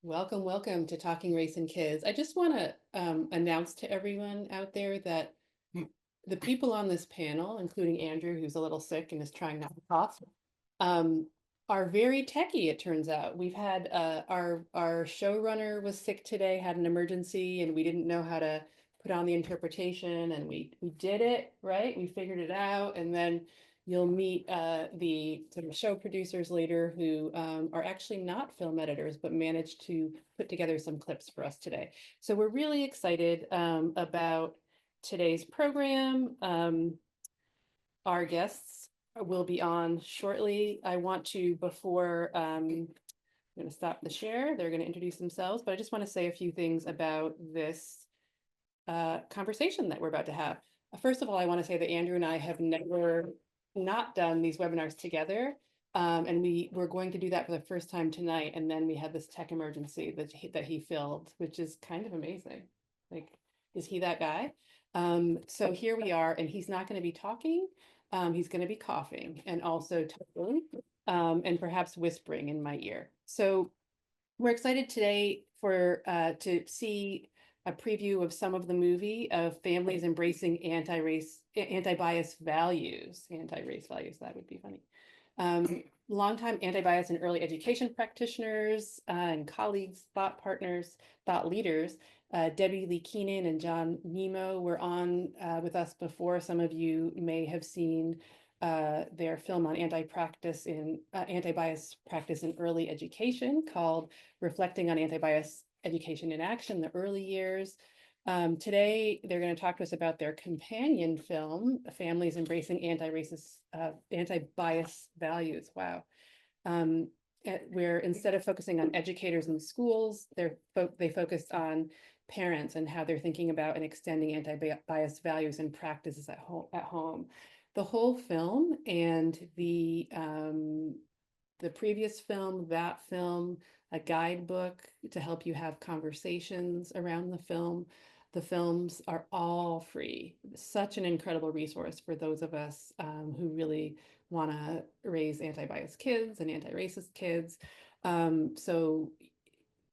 Welcome, welcome to Talking Race and Kids. I just want to announce to everyone out there that the people on this panel, including Andrew, who's a little sick and is trying not to cough, um, are very techie, it turns out. We've had our showrunner was sick today, had an emergency, and we didn't know how to put on the interpretation, and we did it, right? We figured it out, and then you'll meet the sort of show producers later who are actually not film editors, but managed to put together some clips for us today. So we're really excited about today's program. Our guests will be on shortly. I want to, before I'm going to stop the share, they're going to introduce themselves, but I just want to say a few things about this conversation that we're about to have. First of all, I want to say that Andrew and I have never not done these webinars together. And we were going to do that for the first time tonight. And then we had this tech emergency that he filled, which is kind of amazing. Like, is he that guy? So here we are, and he's not going to be talking. He's going to be coughing and also talking and perhaps whispering in my ear. So we're excited today for to see a preview of some of the movie of families embracing anti-bias values, anti-race values. That would be funny. Longtime anti-bias and early education practitioners and colleagues, thought partners, thought leaders. Debbie LeeKeenan and John Nimmo were on with us before. Some of you may have seen their film on anti-bias practice in early education called Reflecting on Anti-Bias Education in Action, the Early Years. Today, they're going to talk to us about their companion film, Families Embracing Anti-Bias Values. Wow. Where instead of focusing on educators in schools, they focused on parents and how they're thinking about and extending anti-bias values and practices at home. The whole film and the previous film, that film, a guidebook to help you have conversations around the film. The films are all free. Such an incredible resource for those of us who really want to raise anti-bias kids and anti-racist kids. So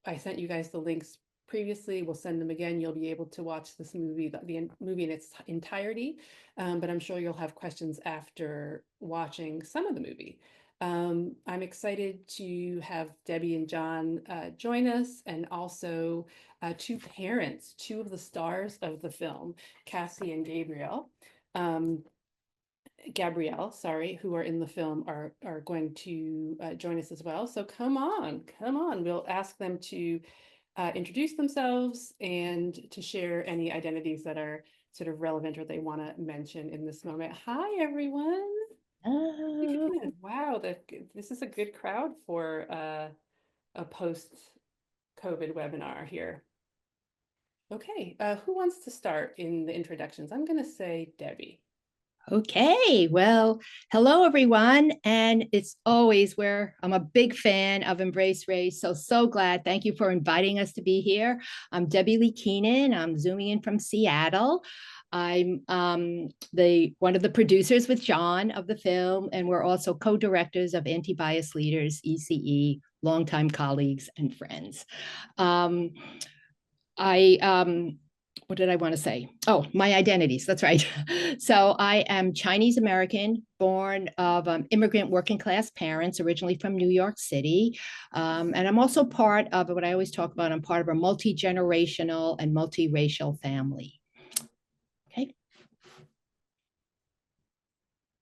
I sent you guys the links previously. We'll send them again. You'll be able to watch this movie, the movie in its entirety, but I'm sure you'll have questions after watching some of the movie. I'm excited to have Debbie and John join us, and also two parents, two of the stars of the film, Cassie and Gabrielle, sorry, who are in the film are going to join us as well. So come on. We'll ask them to introduce themselves and to share any identities that are sort of relevant or they want to mention in this moment. Hi, everyone. Wow, this is a good crowd for a post-COVID webinar here. Okay, who wants to start in the introductions? I'm going to say Debbie. Okay, well, hello everyone. And it's always where I'm a big fan of Embrace Race. So glad. Thank you for inviting us to be here. I'm Debbie LeeKeenan. I'm zooming in from Seattle. I'm one of the producers with John of the film, and we're also co-directors of Anti-Bias Leaders, ECE, longtime colleagues and friends. What did I want to say? Oh, my identities. That's right. So I am Chinese American, born of immigrant working class parents, originally from New York City. And I'm also part of what I always talk about. I'm part of a multi-generational and multiracial family. Okay.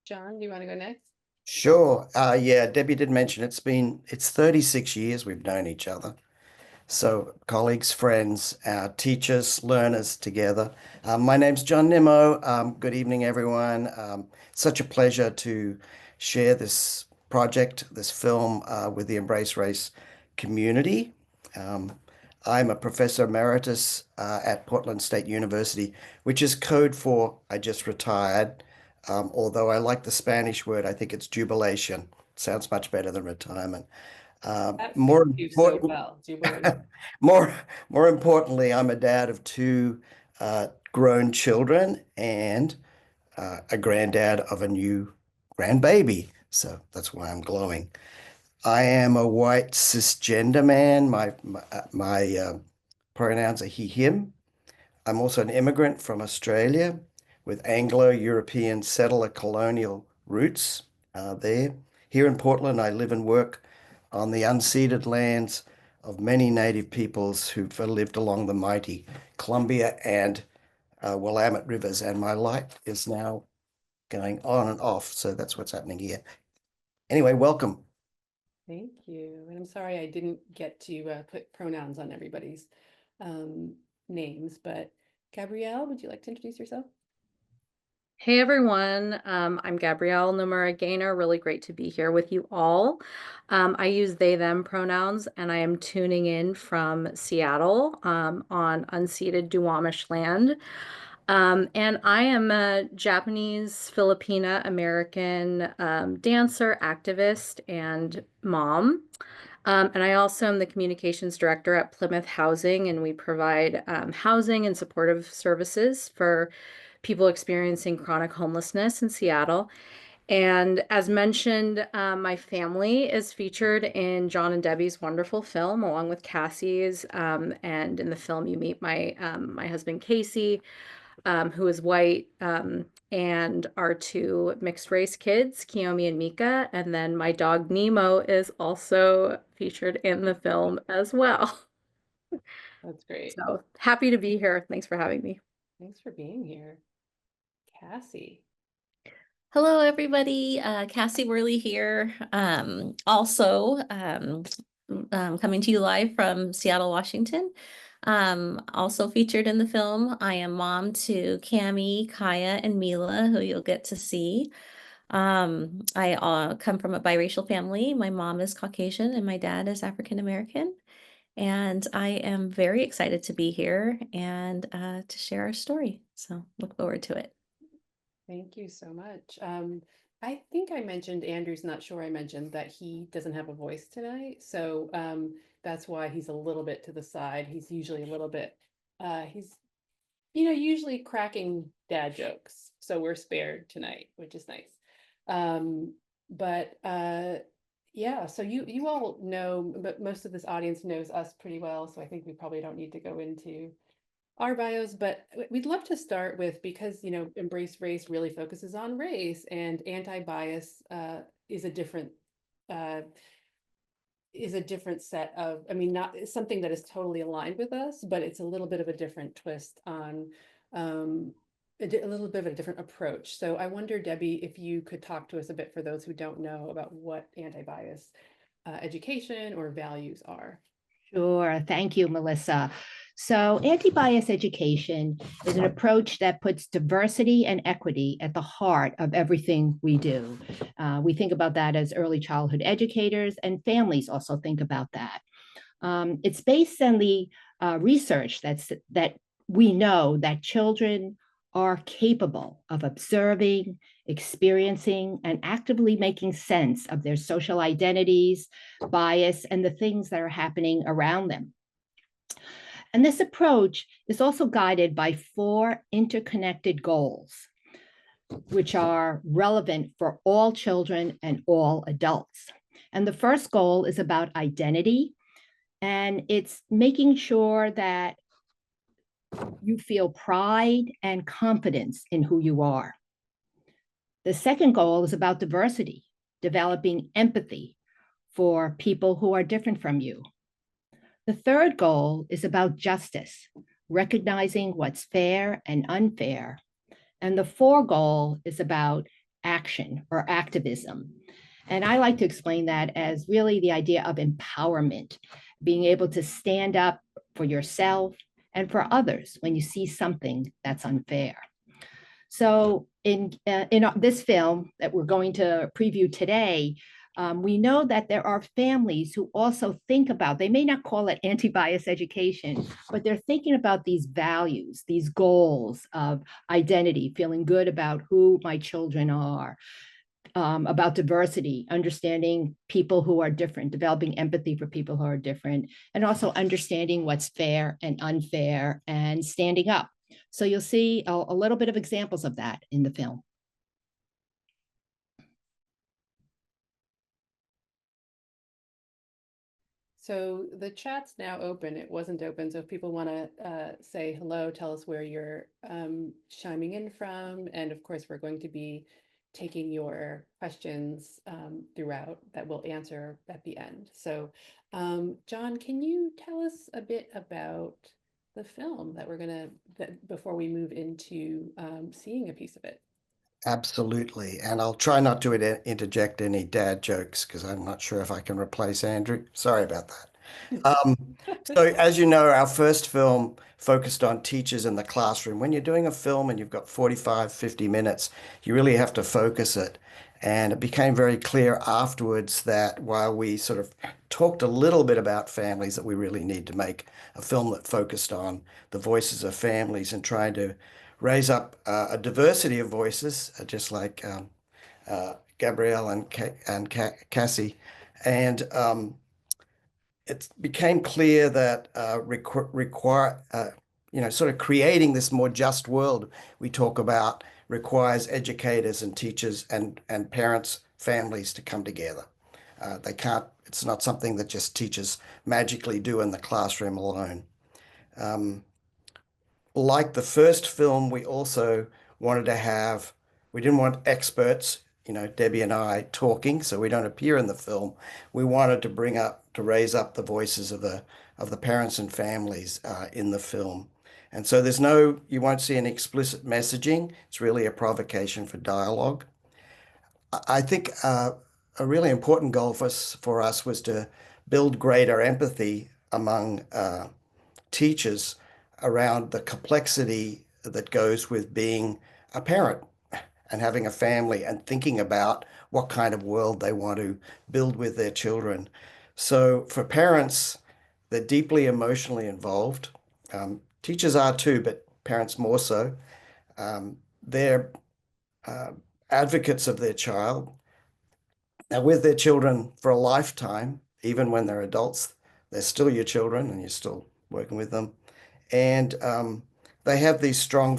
John, do you want to go next? Sure. Yeah, Debbie did mention it's 36 years we've known each other. So colleagues, friends, teachers, learners together. My name's John Nimmo. Good evening, everyone. Such a pleasure to share this project, this film with the Embrace Race community. I'm a professor emeritus at Portland State University, which is code for I just retired. Although I like the Spanish word, I think it's jubilation. Sounds much better than retirement. More importantly, I'm a dad of two grown children and a granddad of a new grandbaby. So that's why I'm glowing. I am a white cisgender man. My pronouns are he, him. I'm also an immigrant from Australia with Anglo-European settler colonial roots there. Here in Portland, I live and work on the unceded lands of many native peoples who've lived along the mighty Columbia and Willamette rivers. And my light is now going on and off. So that's what's happening here. Anyway, welcome. Thank you. And I'm sorry I didn't get to put pronouns on everybody's names, but Gabrielle, would you like to introduce yourself? Hey everyone, I'm Gabrielle Nomura Gainor. Really great to be here with you all. I use they, them pronouns, and I am tuning in from Seattle on unceded Duwamish land. And I am a Japanese Filipina American dancer, activist, and mom. And I also am the communications director at Plymouth Housing, and we provide housing and supportive services for people experiencing chronic homelessness in Seattle. And as mentioned, my family is featured in John and Debbie's wonderful film, along with Cassie's. And in the film, you meet my husband Casey, who is white, and our two mixed race kids, Kiyomi and Mika. And then my dog Nimmo is also featured in the film as well. That's great. So happy to be here. Thanks for having me. Thanks for being here. Cassie. Hello, everybody. Cassie Worley here. Coming to you live from Seattle, Washington. Also featured in the film, I am mom to Cami, Kaya, and Mila, who you'll get to see. I come from a biracial family. My mom is Caucasian and my dad is African American. And I am very excited to be here and to share our story. So look forward to it. Thank you so much. I think I mentioned, Andrew's not sure I mentioned that he doesn't have a voice tonight. So that's why he's a little bit to the side. He's usually a little bit, he's, usually cracking dad jokes. So we're spared tonight, which is nice. Yeah, so you all know, but most of this audience knows us pretty well. So I think we probably don't need to go into our bios, but we'd love to start with, because Embrace Race really focuses on race, and anti-bias is a different set of, not something that is totally aligned with us, but it's a little bit of a different twist on a little bit of a different approach. So I wonder, Debbie, if you could talk to us a bit, for those who don't know, about what anti-bias education or values are. Sure. Thank you, Melissa. So anti-bias education is an approach that puts diversity and equity at the heart of everything we do. We think about that as early childhood educators, and families also think about that. It's based on the research that we know that children are capable of observing, experiencing, and actively making sense of their social identities, bias, and the things that are happening around them. And this approach is also guided by 4 interconnected goals, which are relevant for all children and all adults. And the first goal is about identity, and it's making sure that you feel pride and confidence in who you are. The second goal is about diversity, developing empathy for people who are different from you. The third goal is about justice, recognizing what's fair and unfair. And the fourth goal is about action or activism. And I like to explain that as really the idea of empowerment, being able to stand up for yourself and for others when you see something that's unfair. So in this film that we're going to preview today, we know that there are families who also think about, they may not call it anti-bias education, but they're thinking about these values, these goals of identity, feeling good about who my children are, about diversity, understanding people who are different, developing empathy for people who are different, and also understanding what's fair and unfair and standing up. So you'll see a little bit of examples of that in the film. So the chat's now open. It wasn't open. So if people want to say hello, tell us where you're chiming in from. And of course, we're going to be taking your questions throughout that we'll answer at the end. So John, can you tell us a bit about the film that we're that before we move into seeing a piece of it? Absolutely. And I'll try not to interject any dad jokes because I'm not sure if I can replace Andrew. Sorry about that. So as you know, our first film focused on teachers in the classroom. When you're doing a film and you've got 45, 50 minutes, you really have to focus it. And it became very clear afterwards that while we sort of talked a little bit about families, that we really need to make a film that focused on the voices of families and trying to raise up a diversity of voices, just like Gabrielle and Cassie. And it became clear that sort of creating this more just world we talk about requires educators and teachers and parents, families to come together. They can't, it's not something that just teachers magically do in the classroom alone. Like the first film, we also wanted to have, we didn't want experts, Debbie and I talking, so we don't appear in the film. We wanted to raise up the voices of the parents and families in the film. And so you won't see any explicit messaging. It's really a provocation for dialogue. I think a really important goal for us was to build greater empathy among teachers around the complexity that goes with being a parent and having a family and thinking about what kind of world they want to build with their children. So for parents, they're deeply emotionally involved. Teachers are too, but parents more so. They're advocates of their child. Now, with their children for a lifetime, even when they're adults, they're still your children and you're still working with them. And they have these strong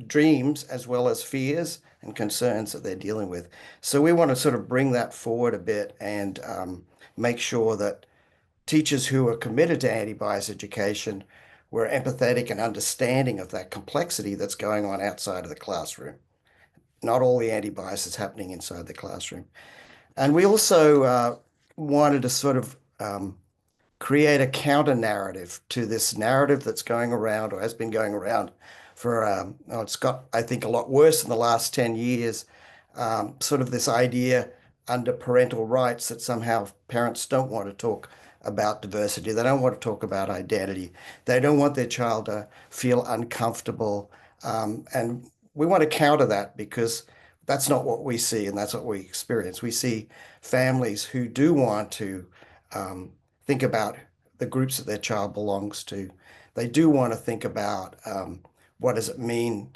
dreams as well as fears and concerns that they're dealing with. So we want to sort of bring that forward a bit and make sure that teachers who are committed to anti-bias education were empathetic and understanding of that complexity that's going on outside of the classroom. Not all the anti-bias is happening inside the classroom. And we also wanted to sort of create a counter narrative to this narrative that's going around or has been going around for, it's got, I think, a lot worse in the last 10 years. Sort of this idea under parental rights that somehow parents don't want to talk about diversity. They don't want to talk about identity. They don't want their child to feel uncomfortable. And we want to counter that because that's not what we see and that's what we experience. We see families who do want to think about the groups that their child belongs to. They do want to think about what does it mean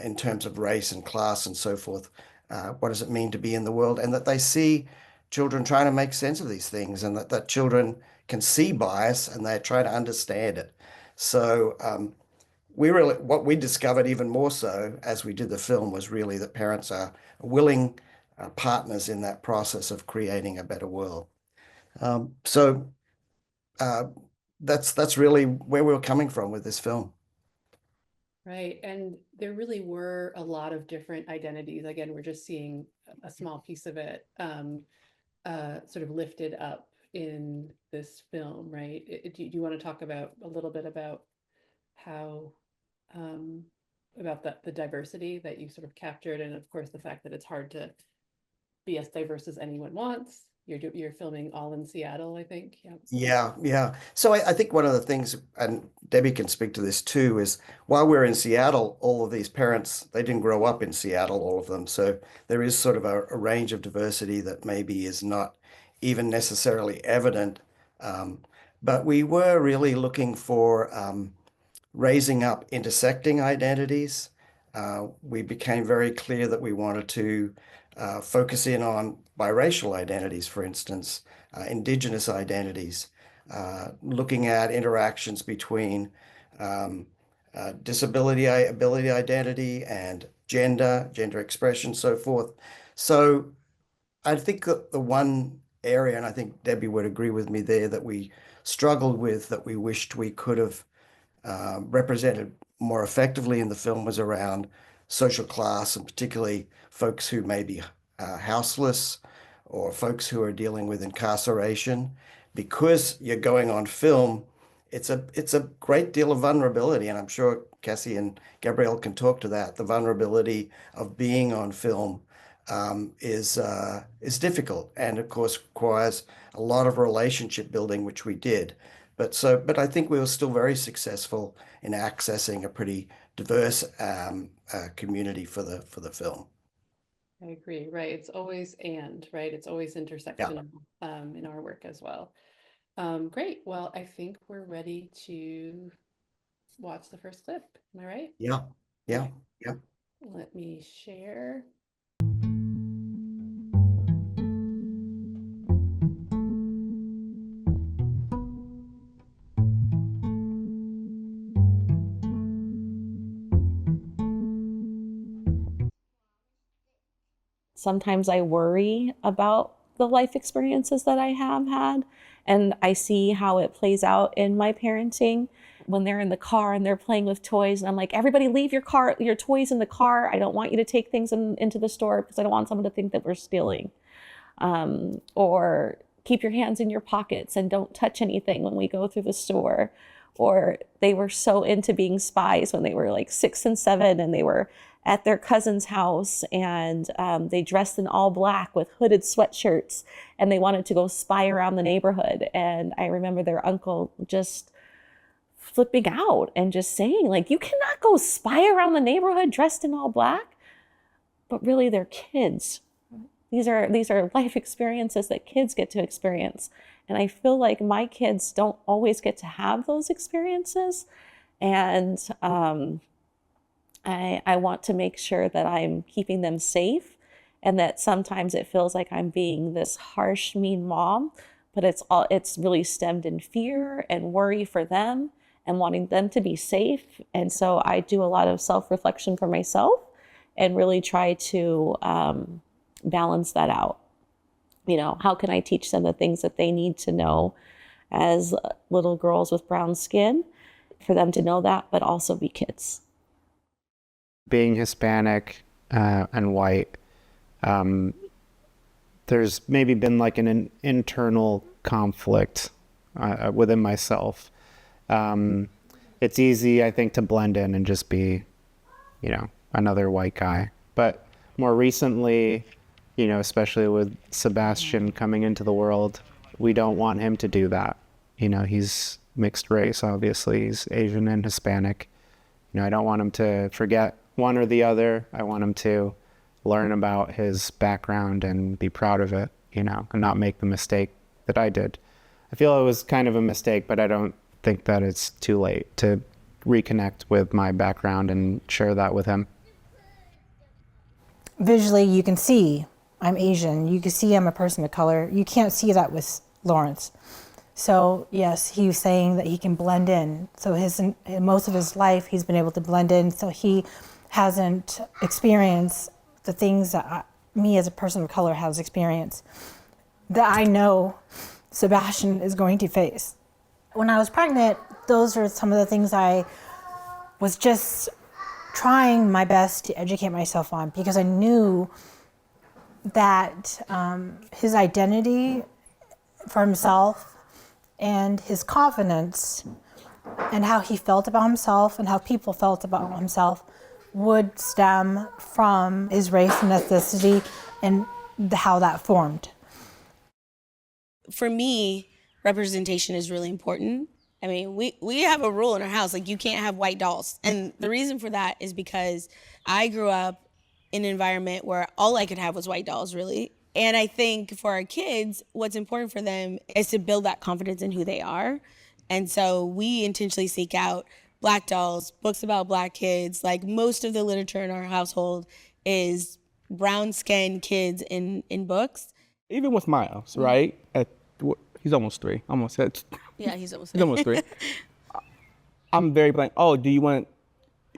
in terms of race and class and so forth. What does it mean to be in the world? And that they see children trying to make sense of these things and that children can see bias and they try to understand it. So what we discovered even more so as we did the film was really that parents are willing partners in that process of creating a better world. So that's really where we were coming from with this film. Right. And there really were a lot of different identities. Again, we're just seeing a small piece of it sort of lifted up in this film, right? Do you want to talk about a little bit about how about the diversity that you sort of captured, and of course the fact that it's hard to be as diverse as anyone wants. You're filming all in Seattle, I think. Yeah. So I think one of the things, and Debbie can speak to this too, is while we're in Seattle, all of these parents, they didn't grow up in Seattle, all of them. So there is sort of a range of diversity that maybe is not even necessarily evident. But we were really looking for raising up intersecting identities. We became very clear that we wanted to focus in on biracial identities, for instance, indigenous identities, looking at interactions between disability, ability identity, and gender expression, so forth. So I think that the one area, and I think Debbie would agree with me there, that we struggled with, that we wished we could have represented more effectively in the film, was around social class, and particularly folks who may be houseless or folks who are dealing with incarceration. Because you're going on film, it's a great deal of vulnerability, and I'm sure Cassie and Gabrielle can talk to that. The vulnerability of being on film is difficult, and of course requires a lot of relationship building, which we did. But I think we were still very successful in accessing a pretty diverse community for the film. I agree, right? It's always right? It's always intersectional in our work as well. Great. Well, I think we're ready to watch the first clip. Am I right? Yeah, yeah, Okay. yeah. Let me share. Sometimes I worry about the life experiences that I have had, and I see how it plays out in my parenting when they're in the car and they're playing with toys. And I'm like, everybody leave your toys in the car. I don't want you to take things into the store because I don't want someone to think that we're stealing. Or keep your hands in your pockets and don't touch anything when we go through the store. Or they were so into being spies when they were like 6 and 7, and they were at their cousin's house, and they dressed in all black with hooded sweatshirts, and they wanted to go spy around the neighborhood. And I remember their uncle just flipping out and just saying, like, you cannot go spy around the neighborhood dressed in all black. But really, they're kids. These are life experiences that kids get to experience. And I feel like my kids don't always get to have those experiences. And I want to make sure that I'm keeping them safe, and that sometimes it feels like I'm being this harsh, mean mom, but it's really stemmed in fear and worry for them and wanting them to be safe. And so I do a lot of self-reflection for myself and really try to balance that out. You know, how can I teach them the things that they need to know as little girls with brown skin, for them to know that, but also be kids. Being Hispanic and white, there's maybe been like an internal conflict within myself. It's easy, I think, to blend in and just be, you know, another white guy. But more recently, you know, especially with Sebastian coming into the world, we don't want him to do that. You know, he's mixed race, obviously. He's Asian and Hispanic. You know, I don't want him to forget one or the other. I want him to learn about his background and be proud of it, you know, and not make the mistake that I did. I feel it was kind of a mistake, but I don't think that it's too late to reconnect with my background and share that with him. Visually, you can see I'm Asian. You can see I'm a person of color. You can't see that with Lawrence. So yes, he was saying that he can blend in. So most of his life, he's been able to blend in. So he hasn't experienced the things that me as a person of color has experienced, that I know Sebastian is going to face. When I was pregnant, those are some of the things I was just trying my best to educate myself on, because I knew that his identity for himself and his confidence and how he felt about himself and how people felt about himself would stem from his race and ethnicity and how that formed. For me, representation is really important. I mean, we have a rule in our house, like you can't have white dolls. And the reason for that is because I grew up in an environment where all I could have was white dolls, really. And I think for our kids, what's important for them is to build that confidence in who they are. And so we intentionally seek out Black dolls, books about Black kids. Like most of the literature in our household is brown skinned kids in books. Even with Miles, right? He's almost 3. Yeah, he's almost 3. I'm very blank. Oh, are you want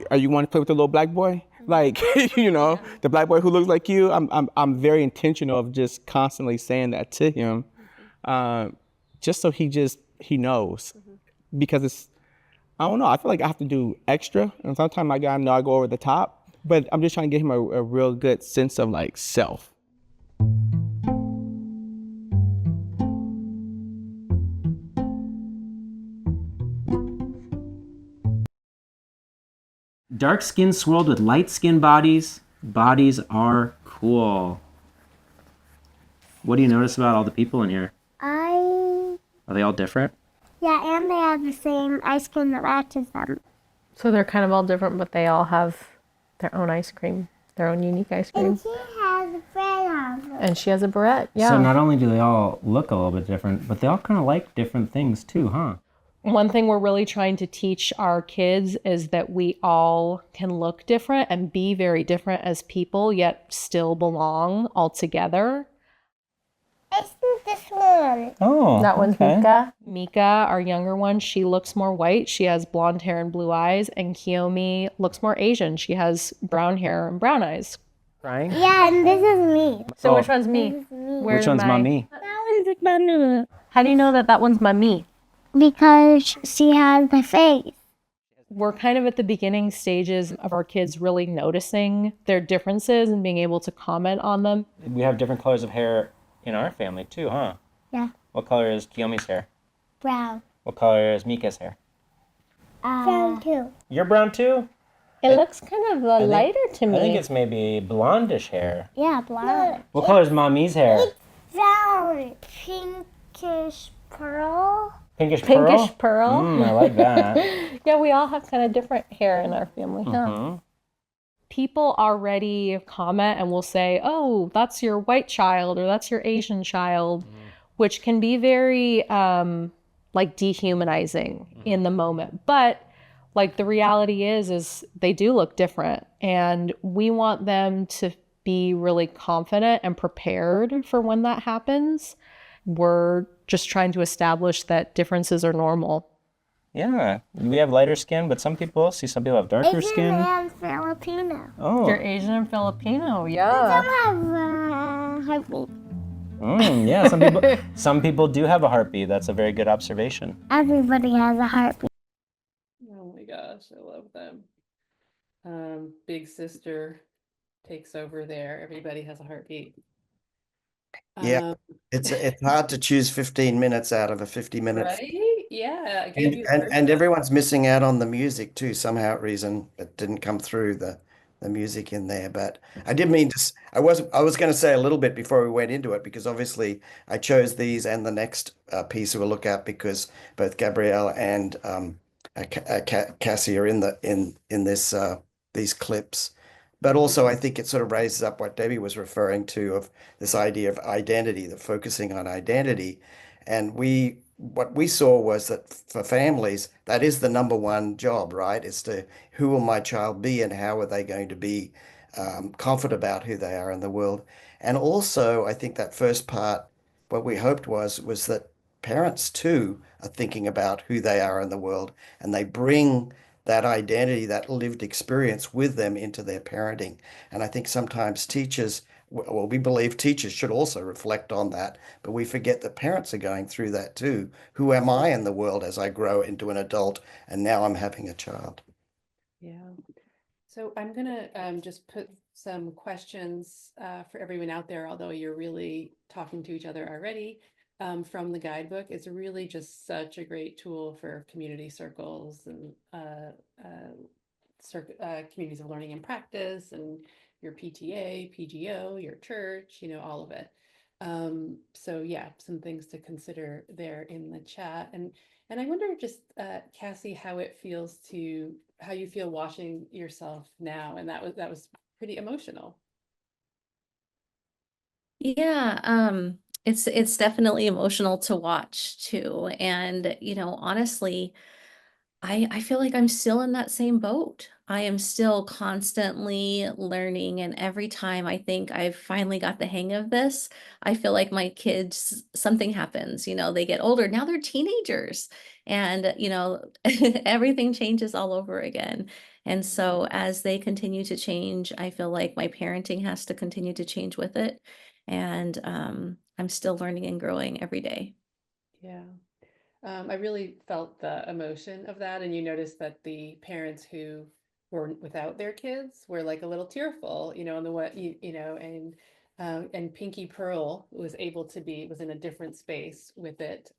to play with the little black boy? Like, you know, the black boy who looks like you. I'm very intentional of just constantly saying that to him. just so he knows, because it's, I don't know, I feel like I have to do extra, and sometimes I know I go over the top, but I'm just trying to get him a real good sense of like self. Dark skin swirled with light skin bodies. Bodies are cool. What do you notice about all the people in here? Are they all different? Yeah, and they have the same ice cream that matches them. So they're kind of all different, but they all have their own ice cream, their own unique ice cream. And she has a friend on. And she has a barrette, yeah. So not only do they all look a little bit different, but they all kind of like different things too, huh? One thing we're really trying to teach our kids is that we all can look different and be very different as people, yet still belong all together. Isn't this one? Oh, That one's okay. Mika. Mika, our younger one, she looks more white. She has blonde hair and blue eyes. And Kiyomi looks more Asian. She has brown hair and brown eyes. Crying? Yeah, and this is me. So Oh. which one's me? This is me. Where's Which one's my- mommy? That one's Manu. How do you know that that one's my me? Because she has the face. We're kind of at the beginning stages of our kids really noticing their differences and being able to comment on them. We have different colors of hair in our family too, huh? Yeah. What color is Kiyomi's hair? Brown. What color is Mika's hair? Brown too. You're brown too? It looks kind of lighter to me. I think it's maybe blondish hair. Yeah, blonde. What color is mommy's hair? Brown. Pinkish pearl. Pinkish pearl? Pinkish pearl. I like that. Yeah, we all have kind of different hair in our family. Huh? Mhm. People already comment and will say, oh, that's your white child or that's your Asian child, which can be very like dehumanizing in the moment. But like the reality is they do look different, and we want them to be really confident and prepared for when that happens. We're just trying to establish that differences are normal. Yeah, we have lighter skin, but some people have darker Asian skin. and Filipino. Oh, You're Asian and Filipino, Some yeah. have heartbeat. yeah. Some people do have a heartbeat. That's a very good observation. Everybody has a heartbeat. Oh my gosh, I love them. Big sister takes over there. Everybody has a heartbeat. Yeah. Um, It's hard to choose 15 minutes out of a 50-minute. right? Yeah. I gave And, you and, first and one. everyone's missing out on the music too. Somehow reason it didn't come through the music in there. But I did mean to, I was going to say a little bit before we went into it, because obviously I chose these and the next piece we'll look at because both Gabrielle and Cassie are in this these clips. But also, I think it sort of raises up what Debbie was referring to, of this idea of identity, the focusing on identity. And what we saw was that for families, that is the number one job, right? Is to, who will my child be and how are they going to be confident about who they are in the world? And also, I think that first part, what we hoped was that parents too are thinking about who they are in the world, and they bring that identity, that lived experience with them into their parenting. And I think sometimes teachers, well, we believe teachers should also reflect on that, but we forget that parents are going through that too. Who am I in the world as I grow into an adult and now I'm having a child? Yeah. So I'm gonna just put some questions for everyone out there, although you're really talking to each other already. From the guidebook. It's really just such a great tool for community circles and communities of learning and practice, and your PTA, PGO, your church, all of it. So yeah, some things to consider there in the chat. And I wonder just, Cassie, how you feel washing yourself now. And that was pretty emotional. Yeah, it's definitely emotional to watch too. And, honestly, I feel like I'm still in that same boat. I am still constantly learning, and every time I think I've finally got the hang of this, I feel like my kids, something happens, they get older. Now they're teenagers, and, everything changes all over again. And so as they continue to change, I feel like my parenting has to continue to change with it. And I'm still learning and growing every day. Yeah. I really felt the emotion of that. And you noticed that the parents who were without their kids were like a little tearful, and the what and Pinky Pearl was able to was in a different space with it.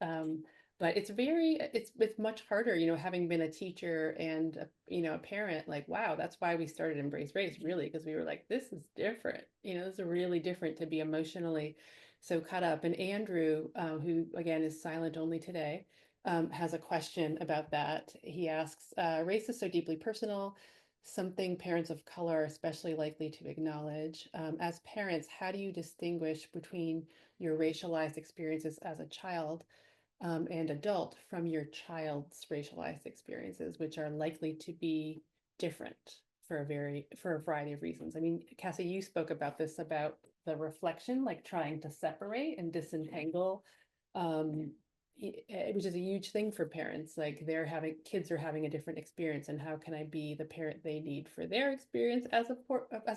But it's much harder, having been a teacher and a parent, like, wow, that's why we started Embrace Race, really, because we were like, this is different, this is really different to be emotionally so caught up. And Andrew, who again is silent only today, has a question about that. He asks, race is so deeply personal, something parents of color are especially likely to acknowledge. As parents, how do you distinguish between your racialized experiences as a child and adult from your child's racialized experiences, which are likely to be different for a variety of reasons? I mean, Cassie, you spoke about this, about the reflection, like trying to separate and disentangle, which is a huge thing for parents. Like kids are having a different experience, and how can I be the parent they need for their experience as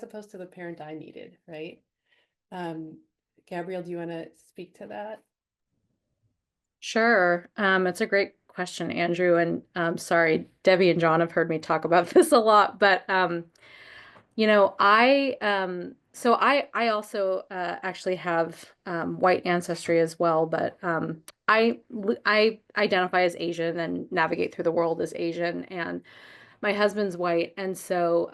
opposed to the parent I needed, right? Gabrielle, do you want to speak to that? Sure. It's a great question, Andrew. And sorry, Debbie and John have heard me talk about this a lot, but I also actually have white ancestry as well, but I identify as Asian and navigate through the world as Asian, and my husband's white, and so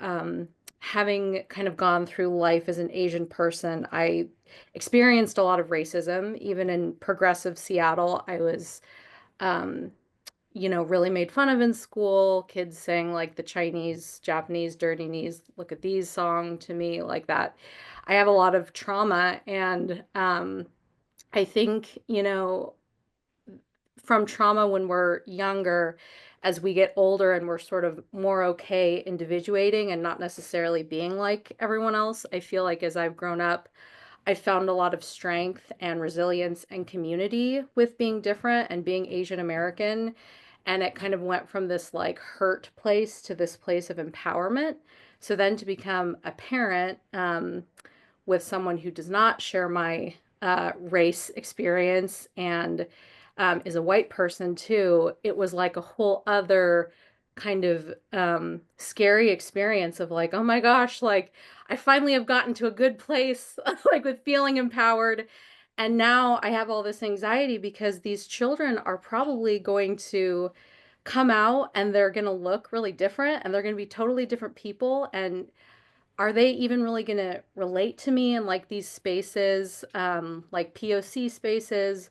having kind of gone through life as an Asian person, I experienced a lot of racism. Even in progressive Seattle, I was um, really made fun of in school. Kids saying like the Chinese, Japanese, dirty knees, look at these song to me like that. I have a lot of trauma, and I think, from trauma when we're younger, as we get older and we're sort of more okay individuating and not necessarily being like everyone else, I feel like as I've grown up, I found a lot of strength and resilience and community with being different and being Asian American. And it kind of went from this like hurt place to this place of empowerment. So then to become a parent with someone who does not share my race experience and is a white person too, it was like a whole other kind of scary experience of like, oh my gosh, like I finally have gotten to a good place, like with feeling empowered. And now I have all this anxiety because these children are probably going to come out and they're going to look really different and they're going to be totally different people. And are they even really going to relate to me in like these spaces, like POC spaces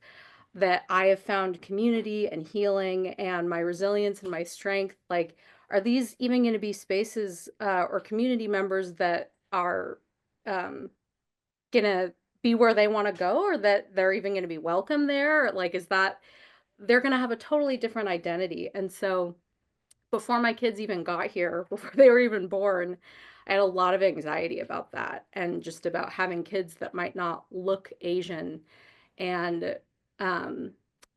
that I have found community and healing and my resilience and my strength? Like, are these even going to be spaces or community members that are going to be where they want to go, or that they're even going to be welcome there? Like, is that they're going to have a totally different identity? And so, before my kids even got here, before they were even born, I had a lot of anxiety about that and just about having kids that might not look Asian, and um,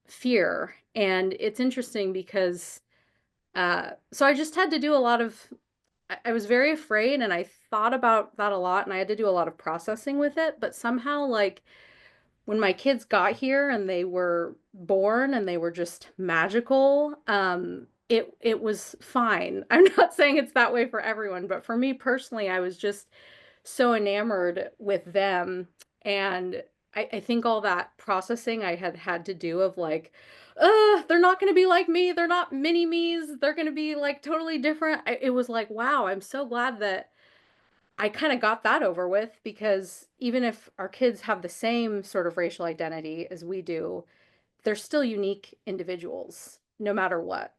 fear. And it's interesting because so I just had to do a lot of, I was very afraid and I thought about that a lot and I had to do a lot of processing with it. But somehow, like, when my kids got here and they were born and they were just magical, it was fine. I'm not saying it's that way for everyone, but for me personally, I was just so enamored with them. And I think all that processing I had to do of like, they're not going to be like me. They're not mini me's. They're going to be like totally different. It was like, wow, I'm so glad that I kind of got that over with, because even if our kids have the same sort of racial identity as we do, they're still unique individuals, no matter what.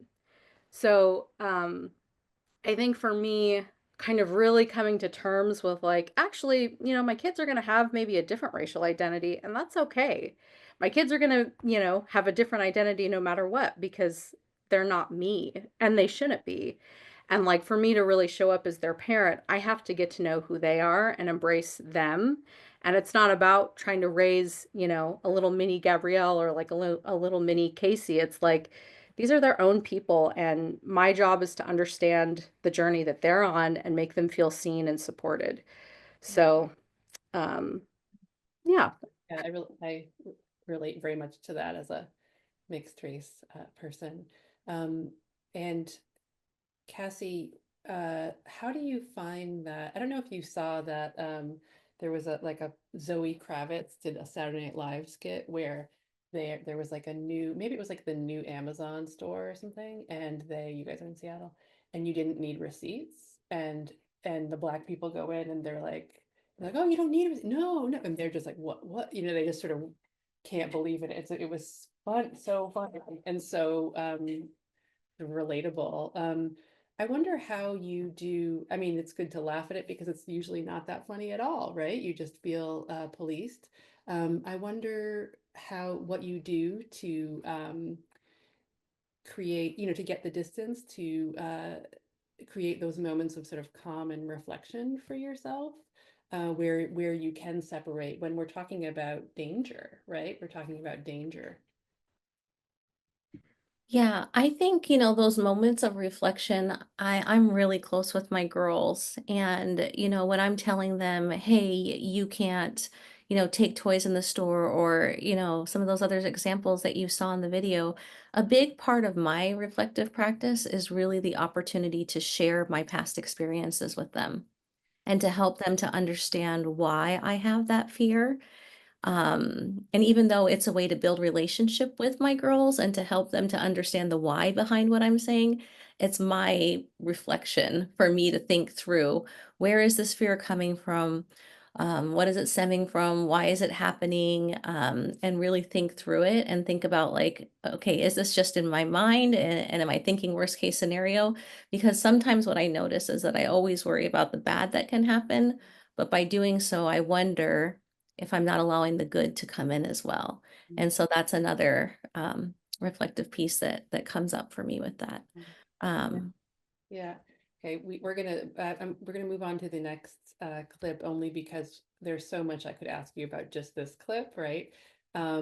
So, I think for me, kind of really coming to terms with like, actually, my kids are going to have maybe a different racial identity, and that's okay. My kids are going to, have a different identity no matter what, because they're not me and they shouldn't be. And like for me to really show up as their parent, I have to get to know who they are and embrace them. And it's not about trying to raise, a little mini Gabrielle or like a little mini Cassie. It's like, these are their own people, and my job is to understand the journey that they're on and make them feel seen and supported. So, yeah, Yeah, I relate very much to that as a mixed race person. And Cassie, how do you find that? I don't know if you saw that there was a Zoe Kravitz did a Saturday Night Live skit where there was like a new, maybe it was like the new Amazon store or something, and you guys are in Seattle, and you didn't need receipts, and the black people go in and they're like, oh, you don't need it. No, no, and they're just like, what? They just sort of can't believe it. It was fun, so fun, and so relatable. I wonder how you do. I mean, it's good to laugh at it because it's usually not that funny at all, right? You just feel policed. I wonder what you do to create, to get the distance to create those moments of sort of calm and reflection for yourself, where you can separate when we're talking about danger, right? We're talking about danger. Yeah, I think, those moments of reflection, I'm really close with my girls. And, when I'm telling them, hey, you can't, take toys in the store, or, some of those other examples that you saw in the video, a big part of my reflective practice is really the opportunity to share my past experiences with them and to help them to understand why I have that fear. And even though it's a way to build relationship with my girls and to help them to understand the why behind what I'm saying, it's my reflection for me to think through, where is this fear coming from? What is it stemming from? Why is it happening? And really think through it and think about, like, okay, is this just in my mind? And am I thinking worst case scenario? Because sometimes what I notice is that I always worry about the bad that can happen. But by doing so, I wonder if I'm not allowing the good to come in as well. And so that's another reflective piece that comes up for me with that. Yeah. Okay. We're gonna move on to the next clip, only because there's so much I could ask you about just this clip, right? I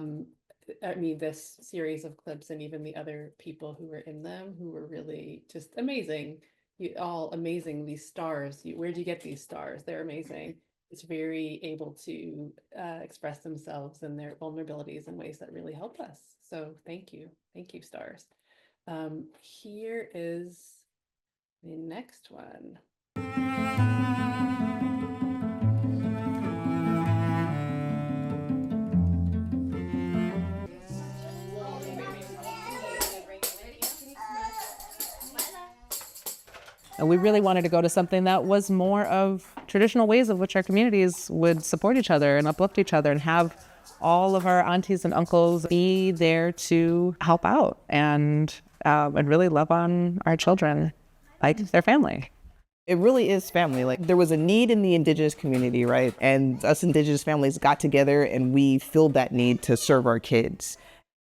mean, this series of clips and even the other people who were in them, who were really just amazing. You all amazing. These stars. Where'd you get these stars? They're amazing. It's very able to express themselves and their vulnerabilities in ways that really help us. So thank you, stars. Here is the next one. And we really wanted to go to something that was more of traditional ways of which our communities would support each other and uplift each other and have all of our aunties and uncles be there to help out and really love on our children like their family. It really is family. Like, there was a need in the Indigenous community, right? And us Indigenous families got together and we filled that need to serve our kids.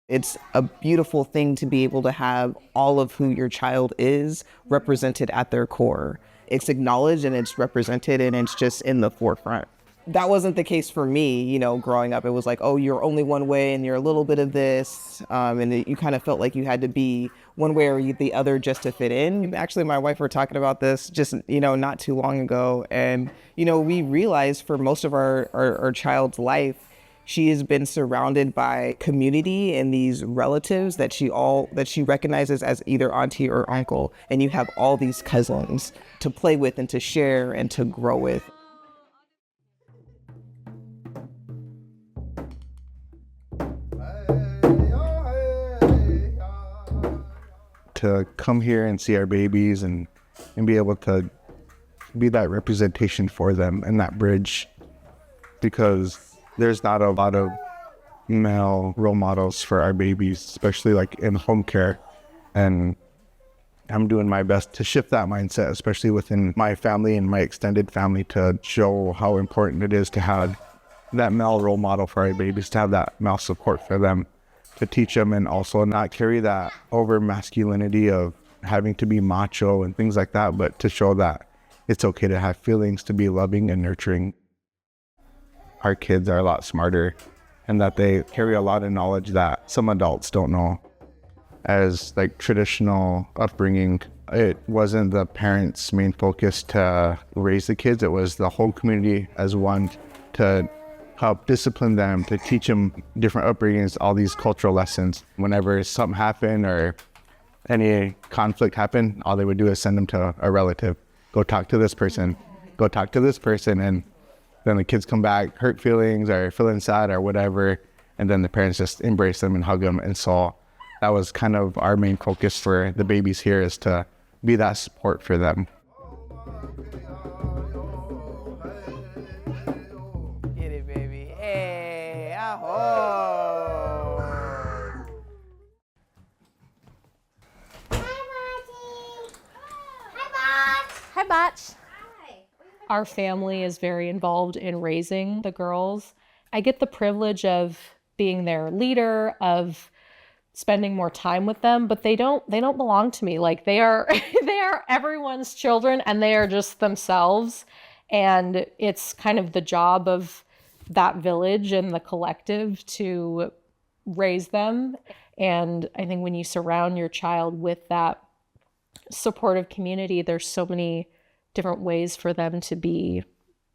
It's a beautiful thing to be able to have all of who your child is represented at their core. It's acknowledged and it's represented and it's just in the forefront. That wasn't the case for me, growing up. It was like, oh, you're only one way and you're a little bit of this. And you kind of felt like you had to be one way or the other just to fit in. Actually, my wife were talking about this just, not too long ago. And, we realized for most of our child's life, she has been surrounded by community and these relatives that she recognizes as either auntie or uncle. And you have all these cousins to play with and to share and to grow with. To come here and see our babies and be able to be that representation for them and that bridge, because there's not a lot of male role models for our babies, especially like in home care. And I'm doing my best to shift that mindset, especially within my family and my extended family, to show how important it is to have that male role model for our babies, to have that male support for them, to teach them, and also not carry that over masculinity of having to be macho and things like that, but to show that it's okay to have feelings, to be loving and nurturing. Our kids are a lot smarter and that they carry a lot of knowledge that some adults don't know. As like traditional upbringing, it wasn't the parents' main focus to raise the kids. It was the whole community as one to help discipline them, to teach them different upbringings, all these cultural lessons. Whenever something happened or any conflict happened, all they would do is send them to a relative. Go talk to this person, go talk to this person. And then the kids come back, hurt feelings or feeling sad or whatever. And then the parents just embrace them and hug them. And so that was kind of our main focus for the babies here, is to be that support for them. Get it, baby. Hey, aho. Hi, Botch. Our family is very involved in raising the girls. I get the privilege of being their leader, of spending more time with them, but they don't belong to me. Like, they are they are everyone's children, and they are just themselves. And it's kind of the job of that village and the collective to raise them. And I think when you surround your child with that supportive community, there's so many different ways for them to be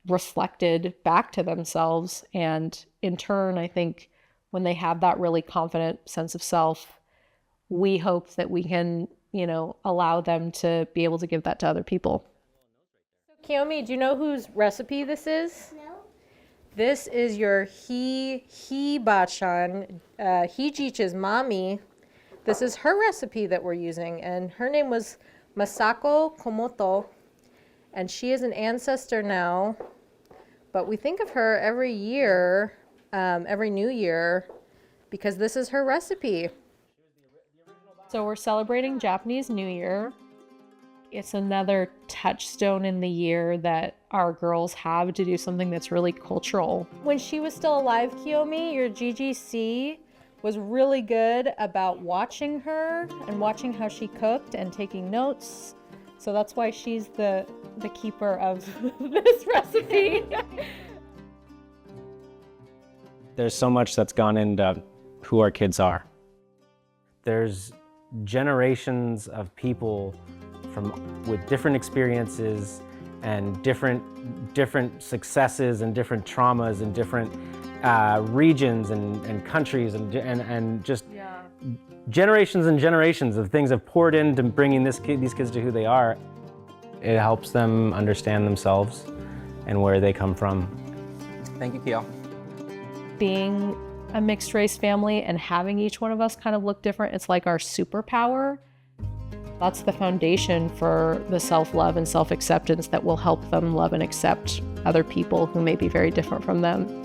reflected back to themselves. And in turn, I think when they have that really confident sense of self, we hope that we can, allow them to be able to give that to other people. So Kiyomi, do you know whose recipe this is? No. This is your Bachan, Hijich's mommy. This is her recipe that we're using, and her name was Masako Komoto, and she is an ancestor now, but we think of her every year, every New Year, because this is her recipe. So we're celebrating Japanese New Year. It's another touchstone in the year that our girls have to do something that's really cultural. When she was still alive, Kiyomi, your GGC was really good about watching her and watching how she cooked and taking notes. So that's why she's the keeper of this recipe. There's so much that's gone into who our kids are. There's generations of people with different experiences and different successes and different traumas and different regions and countries and just generations and generations of things have poured into bringing these kids to who they are. It helps them understand themselves and where they come from. Thank you, Kyo. Being a mixed race family and having each one of us kind of look different, it's like our superpower. That's the foundation for the self-love and self-acceptance that will help them love and accept other people who may be very different from them.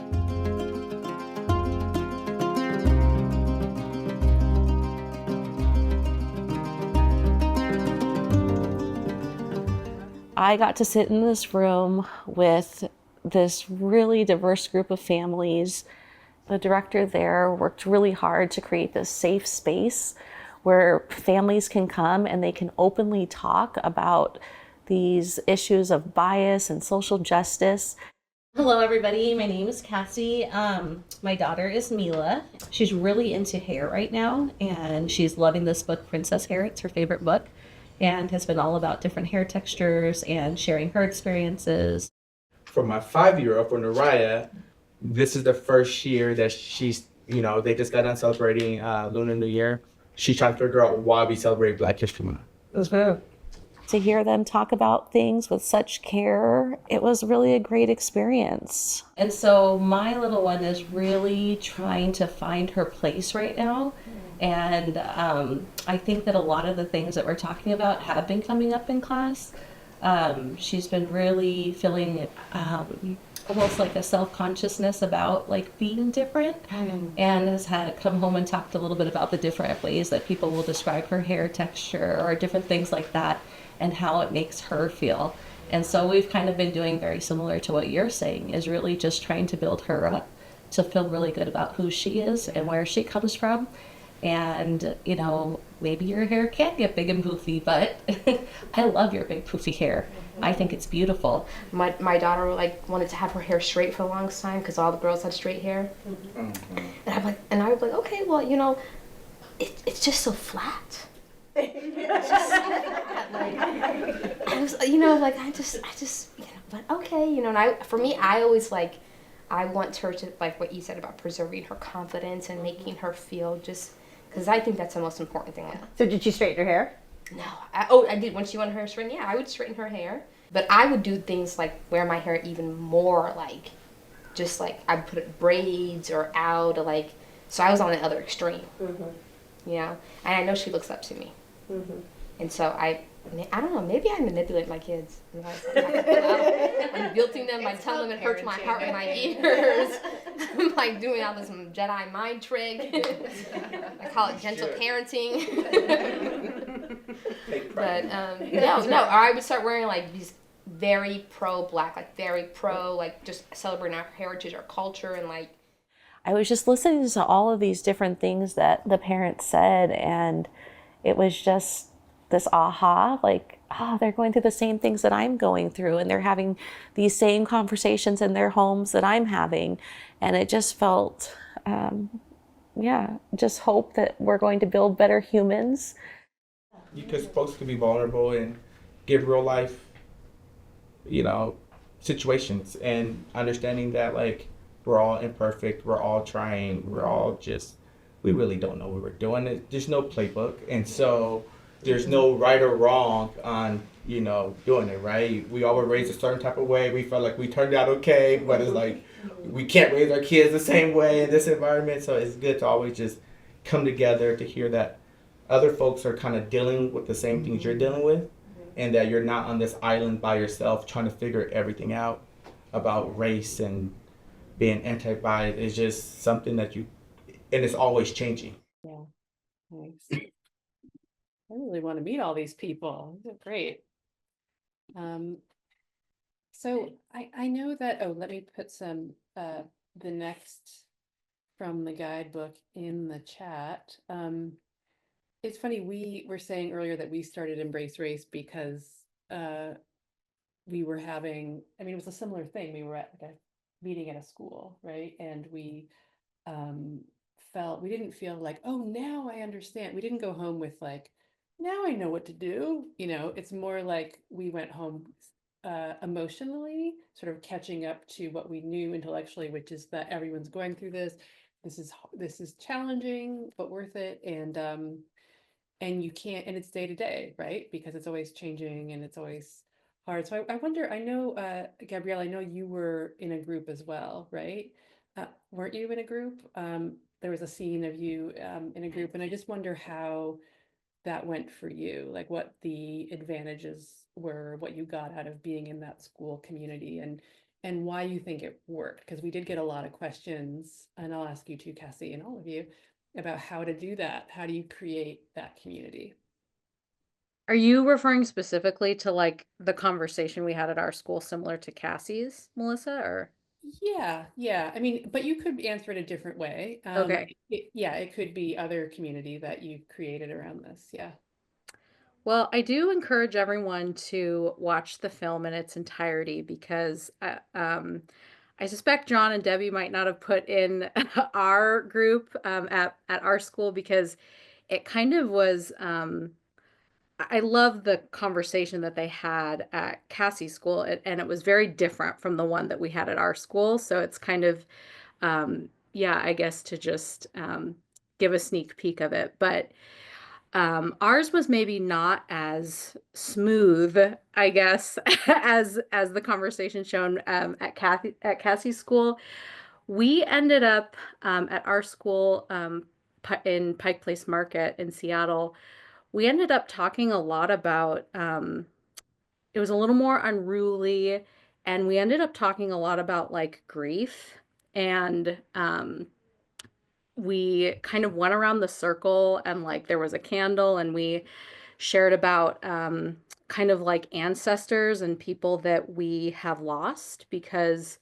I got to sit in this room with this really diverse group of families. The director there worked really hard to create this safe space where families can come and they can openly talk about these issues of bias and social justice. Hello, everybody. My name is Cassie. My daughter is Mila. She's really into hair right now, and she's loving this book, Princess Hair. It's her favorite book, and has been all about different hair textures and sharing her experiences. For my 5-year-old, for Naraya, this is the first year that she's, they just got done celebrating Lunar New Year. She's trying to figure out why we celebrate Black History Month. That's good. To hear them talk about things with such care, it was really a great experience. And so my little one is really trying to find her place right now. And I think that a lot of the things that we're talking about have been coming up in class. She's been really feeling almost like a self-consciousness about like being different, and has had come home and talked a little bit about the different ways that people will describe her hair texture or different things like that and how it makes her feel. And so we've kind of been doing very similar to what you're saying, is really just trying to build her up to feel really good about who she is and where she comes from. And, maybe your hair can get big and poofy, but I love your big poofy hair. I think it's beautiful. My daughter wanted to have her hair straight for the longest time because all the girls had straight hair. And I was like, okay, well, it's just so flat. It's just so flat. I was, but okay, and for me, I always I want her to, like what you said about preserving her confidence and making her feel just, because I think that's the most important thing. So did she straighten her hair? No. I did. When she wanted her straightened, yeah, I would straighten her hair. But I would do things like wear my hair even more, like, just like I'd put it braids or out, or like, so I was on the other extreme. You know? And I know she looks up to me. And so I don't know, maybe I manipulate my kids. I'm guilting them by telling them it hurts my heart and my ears. I'm like doing all this Jedi mind trick. I call it gentle parenting. But no, or I would start wearing like these very pro-black, like very pro, like just celebrating our heritage, our culture, and like. I was just listening to all of these different things that the parents said, and it was just this aha, like, they're going through the same things that I'm going through, and they're having these same conversations in their homes that I'm having. And it just felt, just hope that we're going to build better humans. Because folks can be vulnerable and give real life, situations, and understanding that, like, we're all imperfect, we're all trying, we really don't know what we're doing. There's no playbook. And so there's no right or wrong on, doing it, right? We all were raised a certain type of way. We felt like we turned out okay, but it's like, we can't raise our kids the same way in this environment. So it's good to always just come together to hear that other folks are kind of dealing with the same things you're dealing with, and that you're not on this island by yourself trying to figure everything out about race and being anti-bias. Is just something that and it's always changing. Yeah, thanks. I really want to meet all these people. They're great. So I know that, let me put some, the next from the guidebook in the chat. It's funny, we were saying earlier that we started Embrace Race because we were having, it was a similar thing. We were at like a meeting at a school, right? And we we didn't feel like, oh, now I understand. We didn't go home with like, now I know what to do. It's more like we went home emotionally, sort of catching up to what we knew intellectually, which is that everyone's going through this. This is challenging, but worth it. And you can't, and it's day to day, right? Because it's always changing and it's always hard. So I wonder, I know, Gabrielle, I know you were in a group as well, right? Weren't you in a group? There was a scene of you in a group, and I just wonder how that went for you, like what the advantages were, what you got out of being in that school community, and why you think it worked. Because we did get a lot of questions, and I'll ask you too, Cassie, and all of you, about how to do that. How do you create that community? Are you referring specifically to like the conversation we had at our school, similar to Cassie's, Melissa, or? Yeah. But you could answer it a different way. Okay. It could be other community that you created around this. Yeah. Well, I do encourage everyone to watch the film in its entirety, because I suspect John and Debbie might not have put in our group at our school, because it kind of was, I love the conversation that they had at Cassie's school, and it was very different from the one that we had at our school. So it's kind of, I guess to just give a sneak peek of it. But ours was maybe not as smooth, I guess, as the conversation shown at Cassie's school. We ended up at our school in Pike Place Market in Seattle. We ended up talking a lot about, it was a little more unruly, and we ended up talking a lot about like grief, and we kind of went around the circle, and like there was a candle, and we shared about kind of like ancestors and people that we have lost, because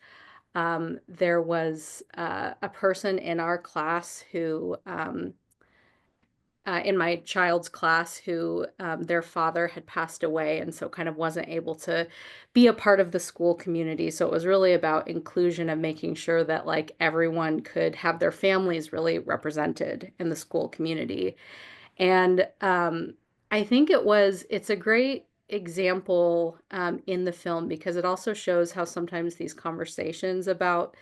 there was a person in our class who in my child's class who their father had passed away, and so kind of wasn't able to be a part of the school community. So it was really about inclusion and making sure that like everyone could have their families really represented in the school community. And I think it's a great example in the film, because it also shows how sometimes these conversations about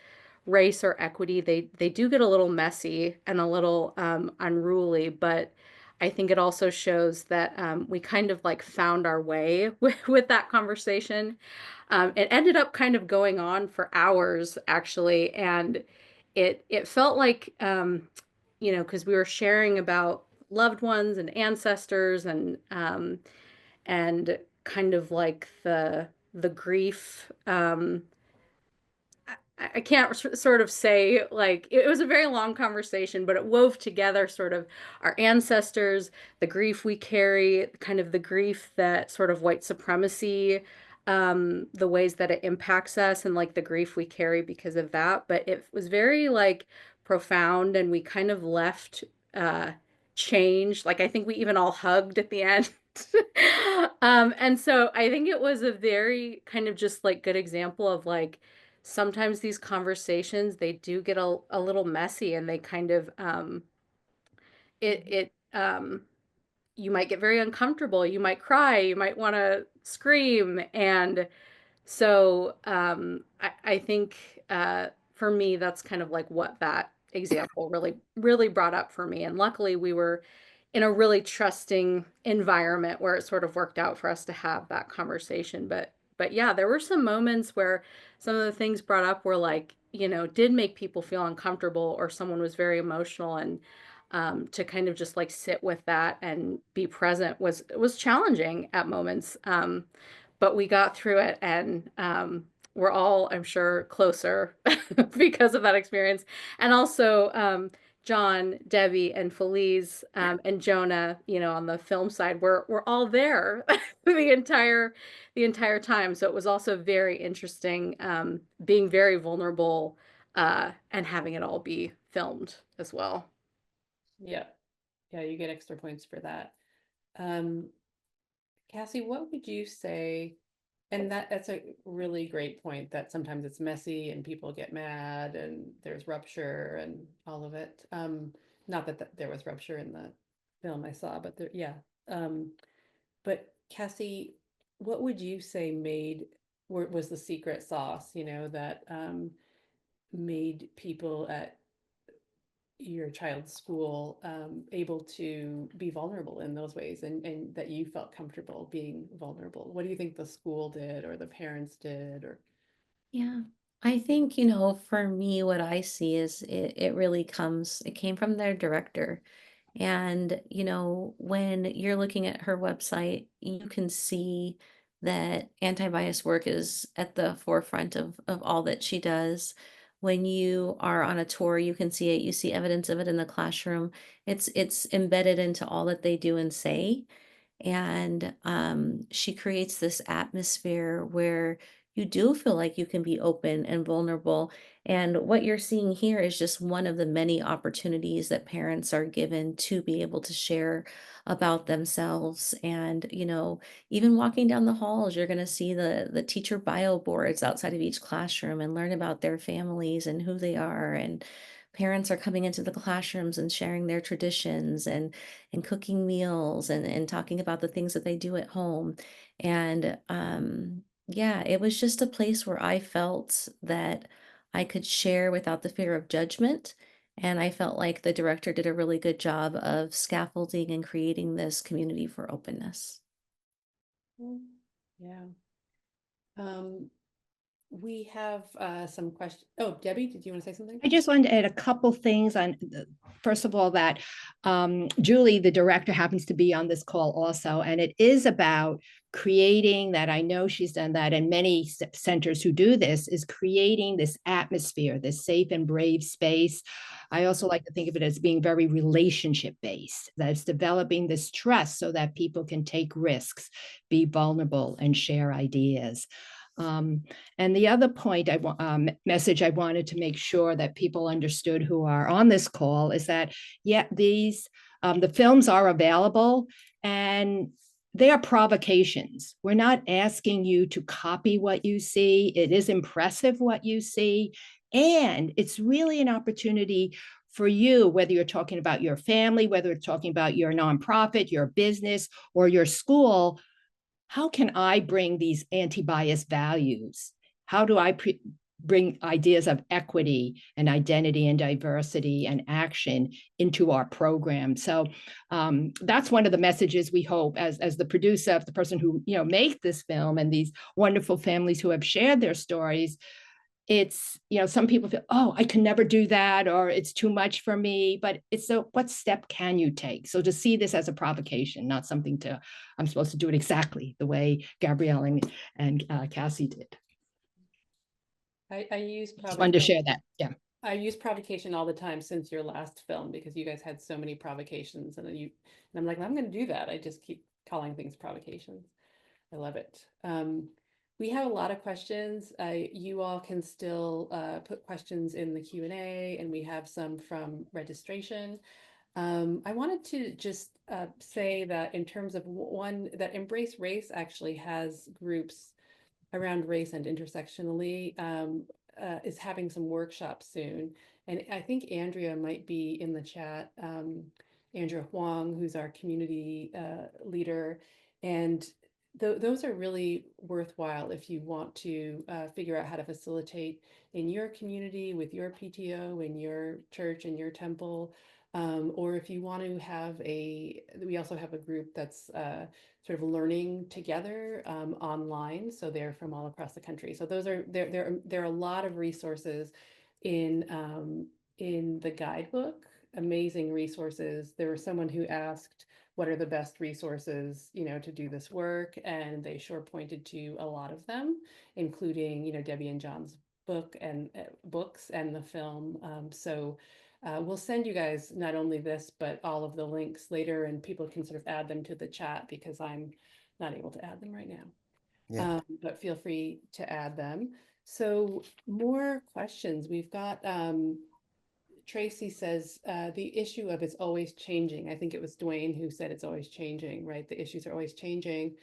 race or equity, they do get a little messy and a little unruly, but I think it also shows that we kind of like found our way with that conversation. It ended up kind of going on for hours actually, and it felt like because we were sharing about loved ones and ancestors and kind of like the grief. I can't sort of say like it was a very long conversation, but it wove together sort of our ancestors, the grief we carry, kind of the grief that sort of white supremacy, the ways that it impacts us, and like the grief we carry because of that. But it was very like profound, and we kind of left changed. Like I think we even all hugged at the end. And so I think it was a very kind of just like good example of like sometimes these conversations they do get a little messy, and they kind of you might get very uncomfortable, you might cry, you might want to scream. And so I think for me that's kind of like what that example really brought up for me. And luckily we were in a really trusting environment where it sort of worked out for us to have that conversation. But yeah, there were some moments where some of the things brought up were like, did make people feel uncomfortable, or someone was very emotional. And to kind of just like sit with that and be present was challenging at moments. But we got through it, and we're all, I'm sure, closer because of that experience. And also, John, Debbie, and Feliz, and Jonah, on the film side, we're all there the entire time. So it was also very interesting, being very vulnerable, and having it all be filmed as well. Yeah. Yeah, you get extra points for that. Cassie, what would you say? And that's a really great point, that sometimes it's messy and people get mad and there's rupture and all of it. Not that there was rupture in the film I saw, but yeah. But Cassie, what would you say was the secret sauce, that made people at your child's school able to be vulnerable in those ways, and that you felt comfortable being vulnerable? What do you think the school did, or the parents did, or? Yeah. I think, for me, what I see is it came from their director. And, when you're looking at her website, you can see that anti-bias work is at the forefront of all that she does. When you are on a tour, you can see it, you see evidence of it in the classroom. It's embedded into all that they do and say. And she creates this atmosphere where you do feel like you can be open and vulnerable. And what you're seeing here is just one of the many opportunities that parents are given to be able to share about themselves. And, even walking down the halls, you're going to see the teacher bio boards outside of each classroom and learn about their families and who they are. And parents are coming into the classrooms and sharing their traditions and cooking meals and talking about the things that they do at home. And yeah, it was just a place where I felt that I could share without the fear of judgment. And I felt like the director did a really good job of scaffolding and creating this community for openness. Yeah. We have some questions. Oh, Debbie, did you want to say something? I just wanted to add a couple things on, first of all, that Julie, the director, happens to be on this call also, and it is about creating that. I know she's done that, and many centers who do this is creating this atmosphere, this safe and brave space. I also like to think of it as being very relationship based, that it's developing this trust so that people can take risks, be vulnerable, and share ideas. And the other point message I wanted to make sure that people understood who are on this call is that, yeah, the films are available, and they are provocations. We're not asking you to copy what you see. It is impressive what you see. And it's really an opportunity for you, whether you're talking about your family, whether you're talking about your nonprofit, your business, or your school. How can I bring these anti-bias values? How do I bring ideas of equity and identity and diversity and action into our program. So that's one of the messages we hope as the producer, the person who, you know, make this film, and these wonderful families who have shared their stories. It's, you know, some people feel, oh, I can never do that, or it's too much for me, but it's what step can you take? So to see this as a provocation, not something I'm supposed to do it exactly the way Gabrielle and Cassie did. I use Just wanted to share that. Yeah. I use provocation all the time since your last film, because you guys had so many provocations, and I'm like, I'm going to do that. I just keep calling things provocations. I love it. We have a lot of questions. You all can still put questions in the Q&A, and we have some from registration. I wanted to just say that in terms of that Embrace Race actually has groups around race and intersectionally, is having some workshops soon. And I think Andrea might be in the chat, Andrea Huang, who's our community leader. And those are really worthwhile if you want to figure out how to facilitate in your community, with your PTO, in your church, in your temple, or if you want to have we also have a group that's sort of learning together online. So they're from all across the country. So there are a lot of resources in the guidebook, amazing resources. There was someone who asked, what are the best resources, you know, to do this work? And they sure pointed to a lot of them, including, you know, Debbie and John's book and books and the film. We'll send you guys not only this, but all of the links later, and people can sort of add them to the chat, because I'm not able to add them right now. Yeah. But feel free to add them. So more questions. We've got Tracy says, the issue of it's always changing. I think it was Dwayne who said it's always changing, right? The issues are always changing.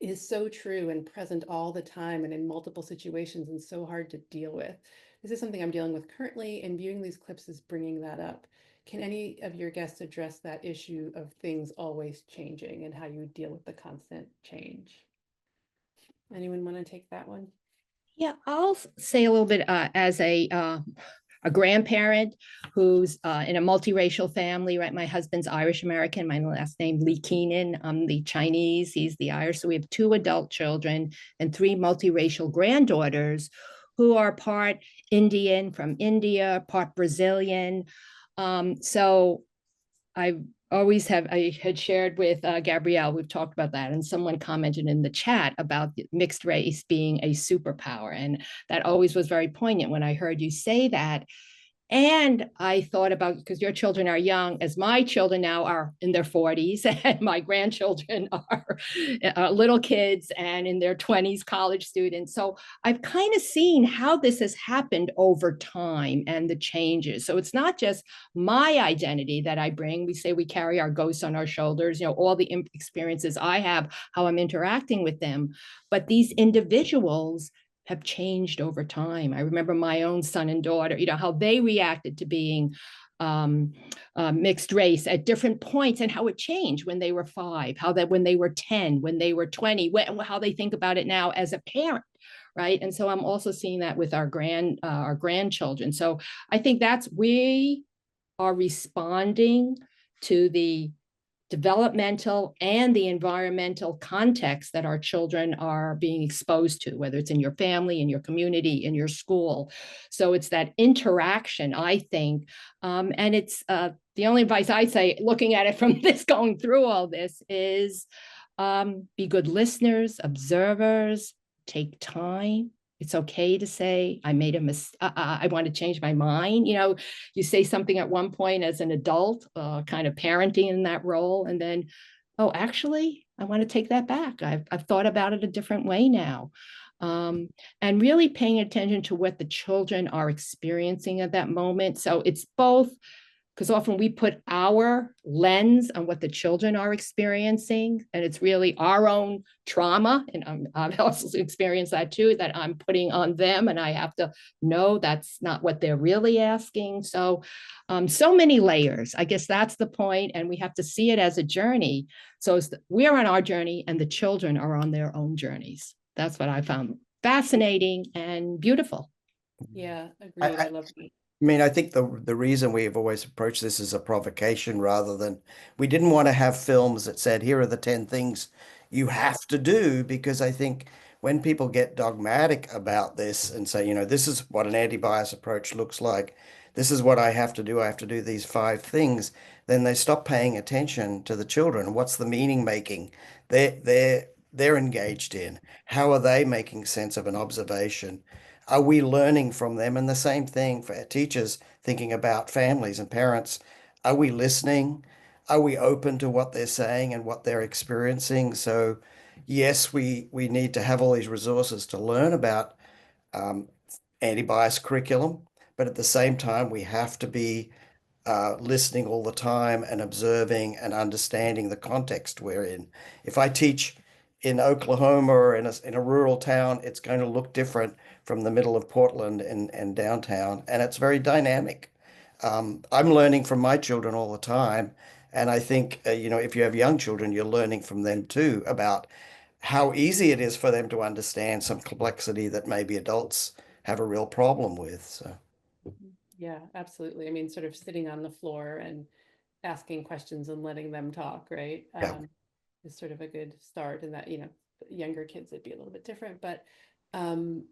Is so true and present all the time and in multiple situations, and so hard to deal with. This is something I'm dealing with currently, and viewing these clips is bringing that up. Can any of your guests address that issue of things always changing and how you deal with the constant change? Anyone want to take that one? Yeah, I'll say a little bit as a grandparent who's in a multiracial family, right? My husband's Irish American, my last name LeeKeenan. I'm the Chinese, he's the Irish. So we have 2 adult children and 3 multiracial granddaughters who are part Indian from India, part Brazilian. So I had shared with Gabrielle, we've talked about that, and someone commented in the chat about mixed race being a superpower. And that always was very poignant when I heard you say that. And I thought about, because your children are young, as my children now are in their 40s, and my grandchildren are little kids and in their 20s, college students. So I've kind of seen how this has happened over time and the changes. So it's not just my identity that I bring. We say we carry our ghosts on our shoulders, you know, all the experiences I have, how I'm interacting with them. But these individuals have changed over time. I remember my own son and daughter, you know, how they reacted to being mixed race at different points, and how it changed when they were 5, how that when they were 10, when they were 20, how they think about it now as a parent, right? And so I'm also seeing that with our grandchildren. So I think we are responding to the developmental and the environmental context that our children are being exposed to, whether it's in your family, in your community, in your school. So it's that interaction, I think. And it's the only advice I say, looking at it from this, going through all this, is be good listeners, observers, take time. It's okay to say, I made a mistake. I want to change my mind. You know, you say something at one point as an adult, kind of parenting in that role. And then, oh, actually, I want to take that back. I've thought about it a different way now. And really paying attention to what the children are experiencing at that moment. So it's both, because often we put our lens on what the children are experiencing, and it's really our own trauma. And I've also experienced that too, that I'm putting on them, and I have to know that's not what they're really asking. So, so many layers. I guess that's the point, and we have to see it as a journey. So we're on our journey, and the children are on their own journeys. That's what I found fascinating and beautiful. Yeah, I, agreed. I, I love that. I mean, I think the reason we've always approached this as a provocation rather than we didn't want to have films that said, here are the 10 things you have to do, because I think when people get dogmatic about this and say, this is what an anti-bias approach looks like, this is what I have to do, I have to do these 5 things, then they stop paying attention to the children. What's the meaning making they're engaged in? How are they making sense of an observation? Are we learning from them? And the same thing for teachers thinking about families and parents. Are we listening? Are we open to what they're saying and what they're experiencing? So, yes, we need to have all these resources to learn about um, anti-bias curriculum, but at the same time, we have to be listening all the time and observing and understanding the context we're in. If I teach in Oklahoma or in a rural town, it's going to look different from the middle of Portland and downtown, and it's very dynamic. I'm learning from my children all the time, and I think if you have young children, you're learning from them too about how easy it is for them to understand some complexity that maybe adults have a real problem with. So. Yeah, absolutely. I mean, sort of sitting on the floor and asking questions and letting them talk, right? Yeah. Is sort of a good start. And that, younger kids, it'd be a little bit different. But um,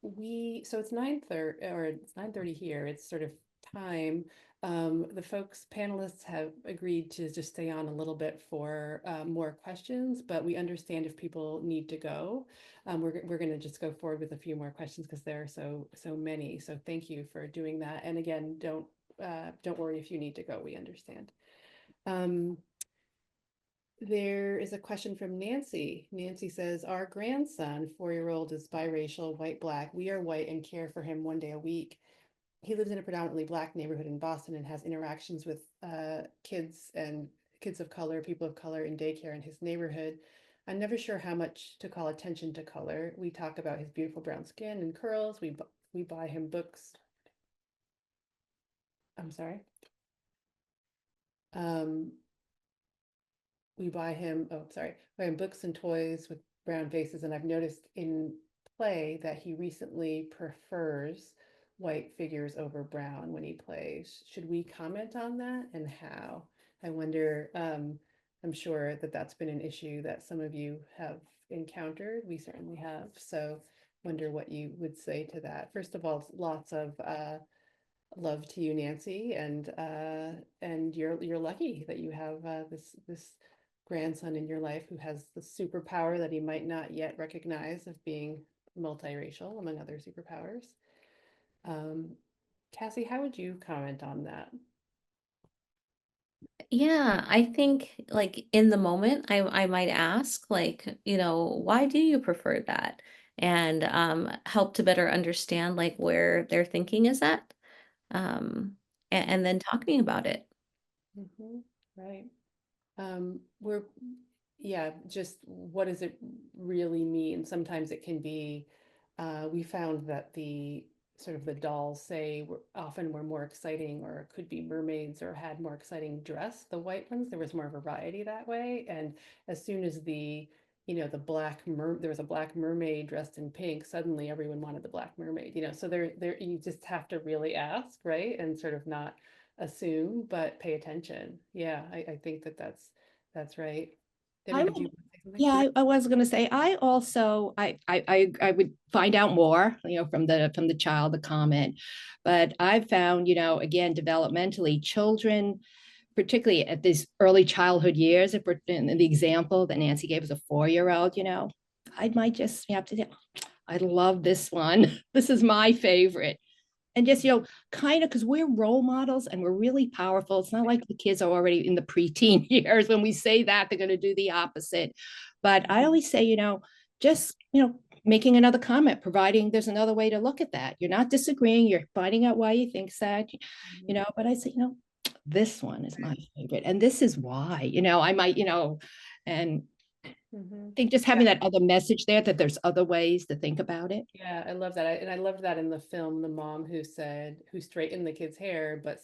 so it's 9:30 or it's 9:30 here. It's sort of time. The panelists have agreed to just stay on a little bit for more questions, but we understand if people need to go. We're going to just go forward with a few more questions because there are so many. So thank you for doing that. And again, don't worry if you need to go. We understand. There is a question from Nancy. Nancy says, our grandson, 4-year-old, is biracial, white, black. We are white and care for him one day a week. He lives in a predominantly black neighborhood in Boston and has interactions with kids of color, people of color in daycare in his neighborhood. I'm never sure how much to call attention to color. We talk about his beautiful brown skin and curls. We buy him books. I'm sorry. We buy him books and toys with brown faces, and I've noticed in play that he recently prefers white figures over brown when he plays. Should we comment on that, and how? I wonder, I'm sure that that's been an issue that some of you have encountered. We certainly have. So wonder what you would say to that. First of all, lots of love to you, Nancy, and you're lucky that you have this grandson in your life who has the superpower that he might not yet recognize of being multiracial, among other superpowers. Cassie, how would you comment on that? Yeah, I think like in the moment, I might ask like, why do you prefer that? And help to better understand like where their thinking is at. And then talking about it. Right. Just what does it really mean? Sometimes it can be, we found that the dolls often were more exciting, or could be mermaids or had more exciting dress, the white ones, there was more variety that way. And as soon as there was a black mermaid dressed in pink, suddenly everyone wanted the black mermaid, so you just have to really ask, right? And sort of not assume, but pay attention. Yeah, I think that's right. Debbie, did you want to say something? Yeah, I was going to say, I also, I would find out more, from the child, the comment, but I've found, again, developmentally, children, particularly at these early childhood years, if we're in the example that Nancy gave as a 4-year-old, I might just have to say, I love this one. This is my favorite. And just, kind of, because we're role models and we're really powerful. It's not like the kids are already in the preteen years. When we say that, they're going to do the opposite. But I always say, just, making another comment, providing there's another way to look at that. You're not disagreeing. You're finding out why you think that, but I say, this one is my favorite. And this is why, I might, and I think just having that other message there, that there's other ways to think about it. Yeah, I love that. And I loved that in the film, the mom who straightened the kid's hair, but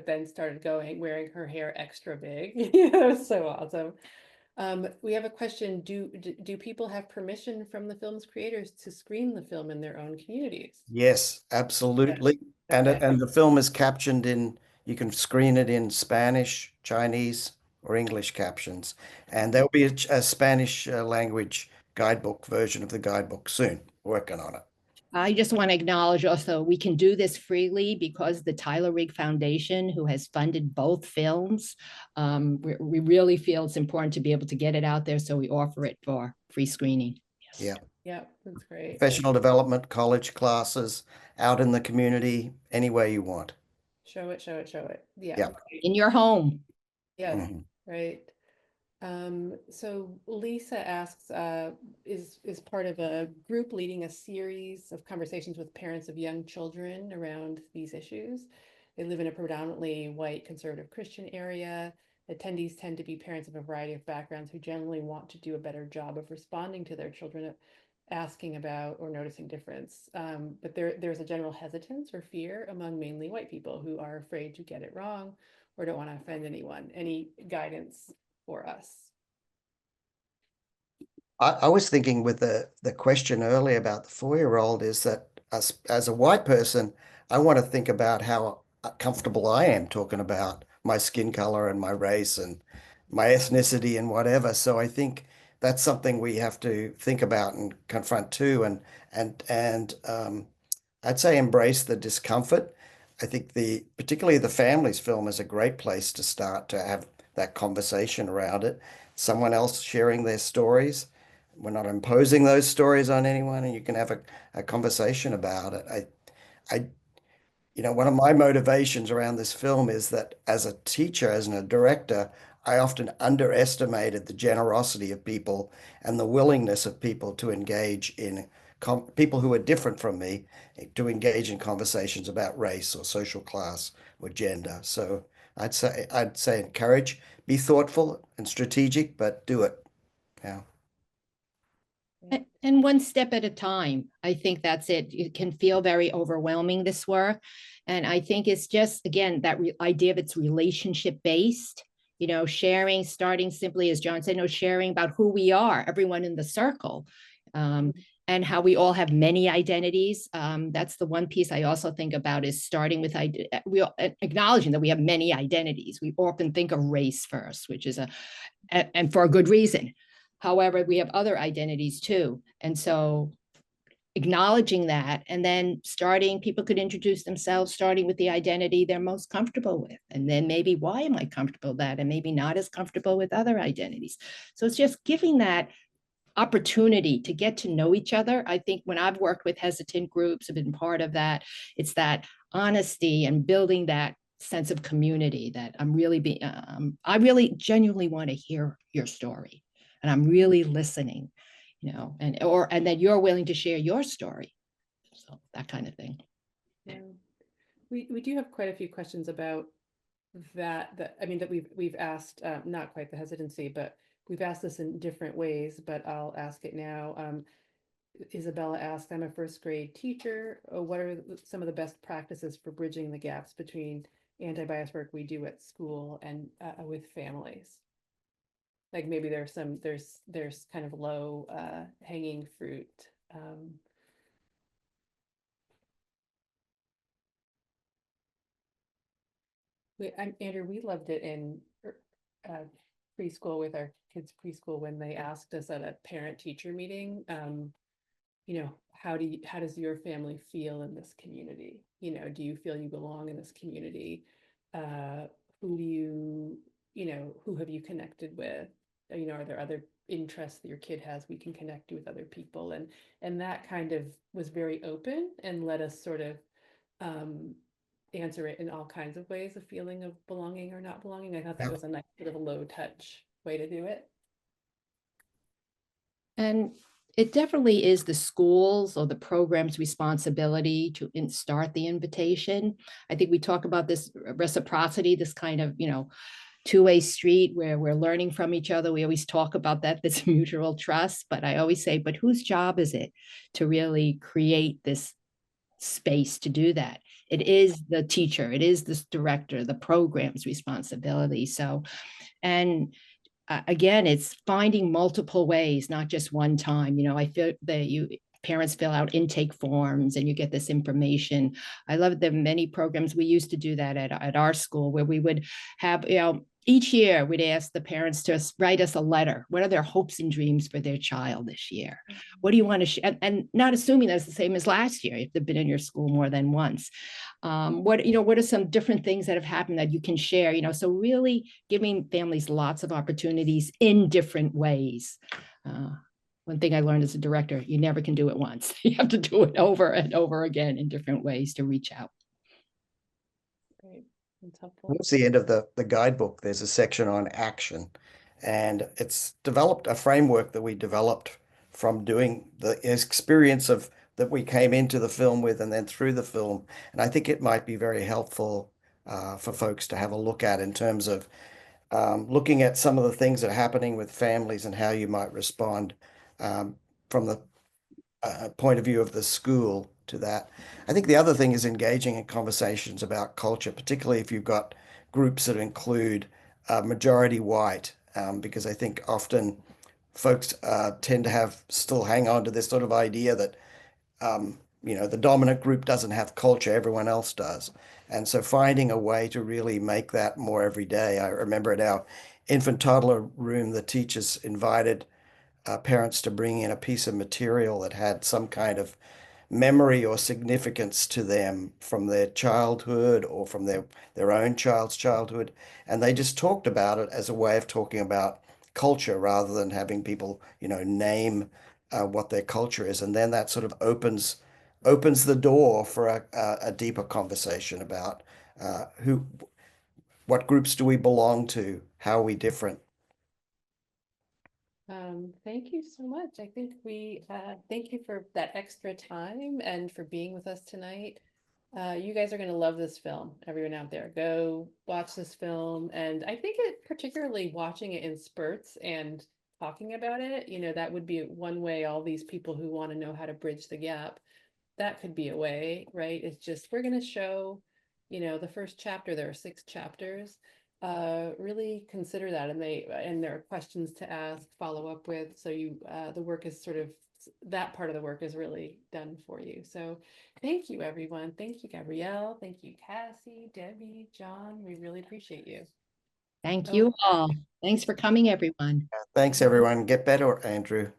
then started wearing her hair extra big. It was so awesome. We have a question. Do people have permission from the film's creators to screen the film in their own communities? Yes, absolutely. And Okay. and the film is captioned in, you can screen it in Spanish, Chinese, or English captions. And there'll be a Spanish language guidebook version of the guidebook soon. Working on it. I just want to acknowledge also we can do this freely because the Tyler Rigg Foundation, who has funded both films, we really feel it's important to be able to get it out there. So we offer it for free screening. Yes. Yeah. Yeah, that's great. Professional development, college classes, out in the community, anywhere you want. Show it, show it, show it. Yeah. Yeah. In your home. Yes, Mhm. right. So Lisa asks, is part of a group leading a series of conversations with parents of young children around these issues. They live in a predominantly white conservative Christian area. Attendees tend to be parents of a variety of backgrounds who generally want to do a better job of responding to their children asking about or noticing difference. But there's a general hesitance or fear among mainly white people who are afraid to get it wrong or don't want to offend anyone. Any guidance for us? I was thinking with the question earlier about the 4-year-old is that as a white person, I want to think about how comfortable I am talking about my skin color and my race and my ethnicity and whatever. So I think that's something we have to think about and confront too. And I'd say embrace the discomfort. I think particularly the families film is a great place to start to have that conversation around it. Someone else sharing their stories. We're not imposing those stories on anyone, and you can have a conversation about it. One of my motivations around this film is that as a teacher, as a director, I often underestimated the generosity of people and the willingness of people to engage in people who are different from me, to engage in conversations about race or social class or gender. So I'd say encourage, be thoughtful and strategic, but do it. Yeah. And one step at a time. I think that's it. It can feel very overwhelming, this work. And I think it's just, again, that idea of it's relationship based, sharing, starting simply, as John said, sharing about who we are, everyone in the circle, and how we all have many identities. That's the one piece I also think about is starting with acknowledging that we have many identities. We often think of race first, which is and for a good reason. However, we have other identities too. And so acknowledging that, and then people could introduce themselves, starting with the identity they're most comfortable with. And then maybe, why am I comfortable with that? And maybe not as comfortable with other identities. So it's just giving that opportunity to get to know each other. I think when I've worked with hesitant groups, I've been part of that. It's that honesty and building that sense of community that I really genuinely want to hear your story. And I'm really listening, and that you're willing to share your story. So that kind of thing. Yeah. We do have quite a few questions about that we've asked, not quite the hesitancy, but we've asked this in different ways, but I'll ask it now. Isabella asked, I'm a first grade teacher. What are some of the best practices for bridging the gaps between anti-bias work we do at school and with families? Like maybe there's kind of low hanging fruit. Andrew, we loved it in preschool with our kids' preschool when they asked us at a parent-teacher meeting, how does your family feel in this community? Do you feel you belong in this community? Who have you connected with? Are there other interests that your kid has we can connect with other people? And that kind of was very open and let us sort of answer it in all kinds of ways, a feeling of belonging or not belonging. I thought that was a nice sort of a low touch way to do it. And it definitely is the schools or the program's responsibility to start the invitation. I think we talk about this reciprocity, this kind of, two-way street where we're learning from each other. We always talk about that, this mutual trust, but I always say, but whose job is it to really create this space to do that? It is the teacher, it is this director, the program's responsibility. So, and again, it's finding multiple ways, not just one time. I feel that parents fill out intake forms and you get this information. I love the many programs. We used to do that at our school, where we would have, each year we'd ask the parents to write us a letter. What are their hopes and dreams for their child this year? What do you want to share? And not assuming that's the same as last year, if they've been in your school more than once. What are some different things that have happened that you can share? So really giving families lots of opportunities in different ways. One thing I learned as a director, you never can do it once. You have to do it over and over again in different ways to reach out. Great. That's helpful. Towards the end of the guidebook, there's a section on action, and it's developed a framework that we developed from doing the experience of that we came into the film with and then through the film. And I think it might be very helpful for folks to have a look at in terms of looking at some of the things that are happening with families and how you might respond from the point of view of the school to that. I think the other thing is engaging in conversations about culture, particularly if you've got groups that include majority white, because I think often folks tend to still hang on to this sort of idea that the dominant group doesn't have culture, everyone else does. And so finding a way to really make that more every day. I remember at our infant toddler room, the teachers invited parents to bring in a piece of material that had some kind of memory or significance to them from their childhood or from their own child's childhood. And they just talked about it as a way of talking about culture rather than having people, name what their culture is. And then that sort of opens the door for a deeper conversation about what groups do we belong to? How are we different? Thank you so much. I think we thank you for that extra time and for being with us tonight. You guys are going to love this film. Everyone out there, go watch this film. And I think particularly watching it in spurts and talking about it, that would be one way. All these people who want to know how to bridge the gap, that could be a way, right? It's just, we're going to show, the first chapter, there are 6 chapters. Really consider that, and there are questions to ask, follow up with. So the work is sort of, that part of the work is really done for you. So thank you, everyone. Thank you, Gabrielle. Thank you, Cassie, Debbie, John. We really appreciate you. Thank you all. Thanks for coming, everyone. Thanks, everyone. Get better, Andrew.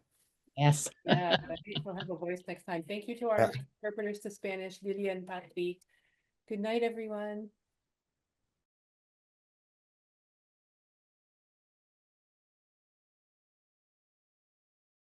Yes. Yeah, we'll have a voice next time. Thank you to our interpreters to Spanish, Lydia and Patty. Good night, everyone.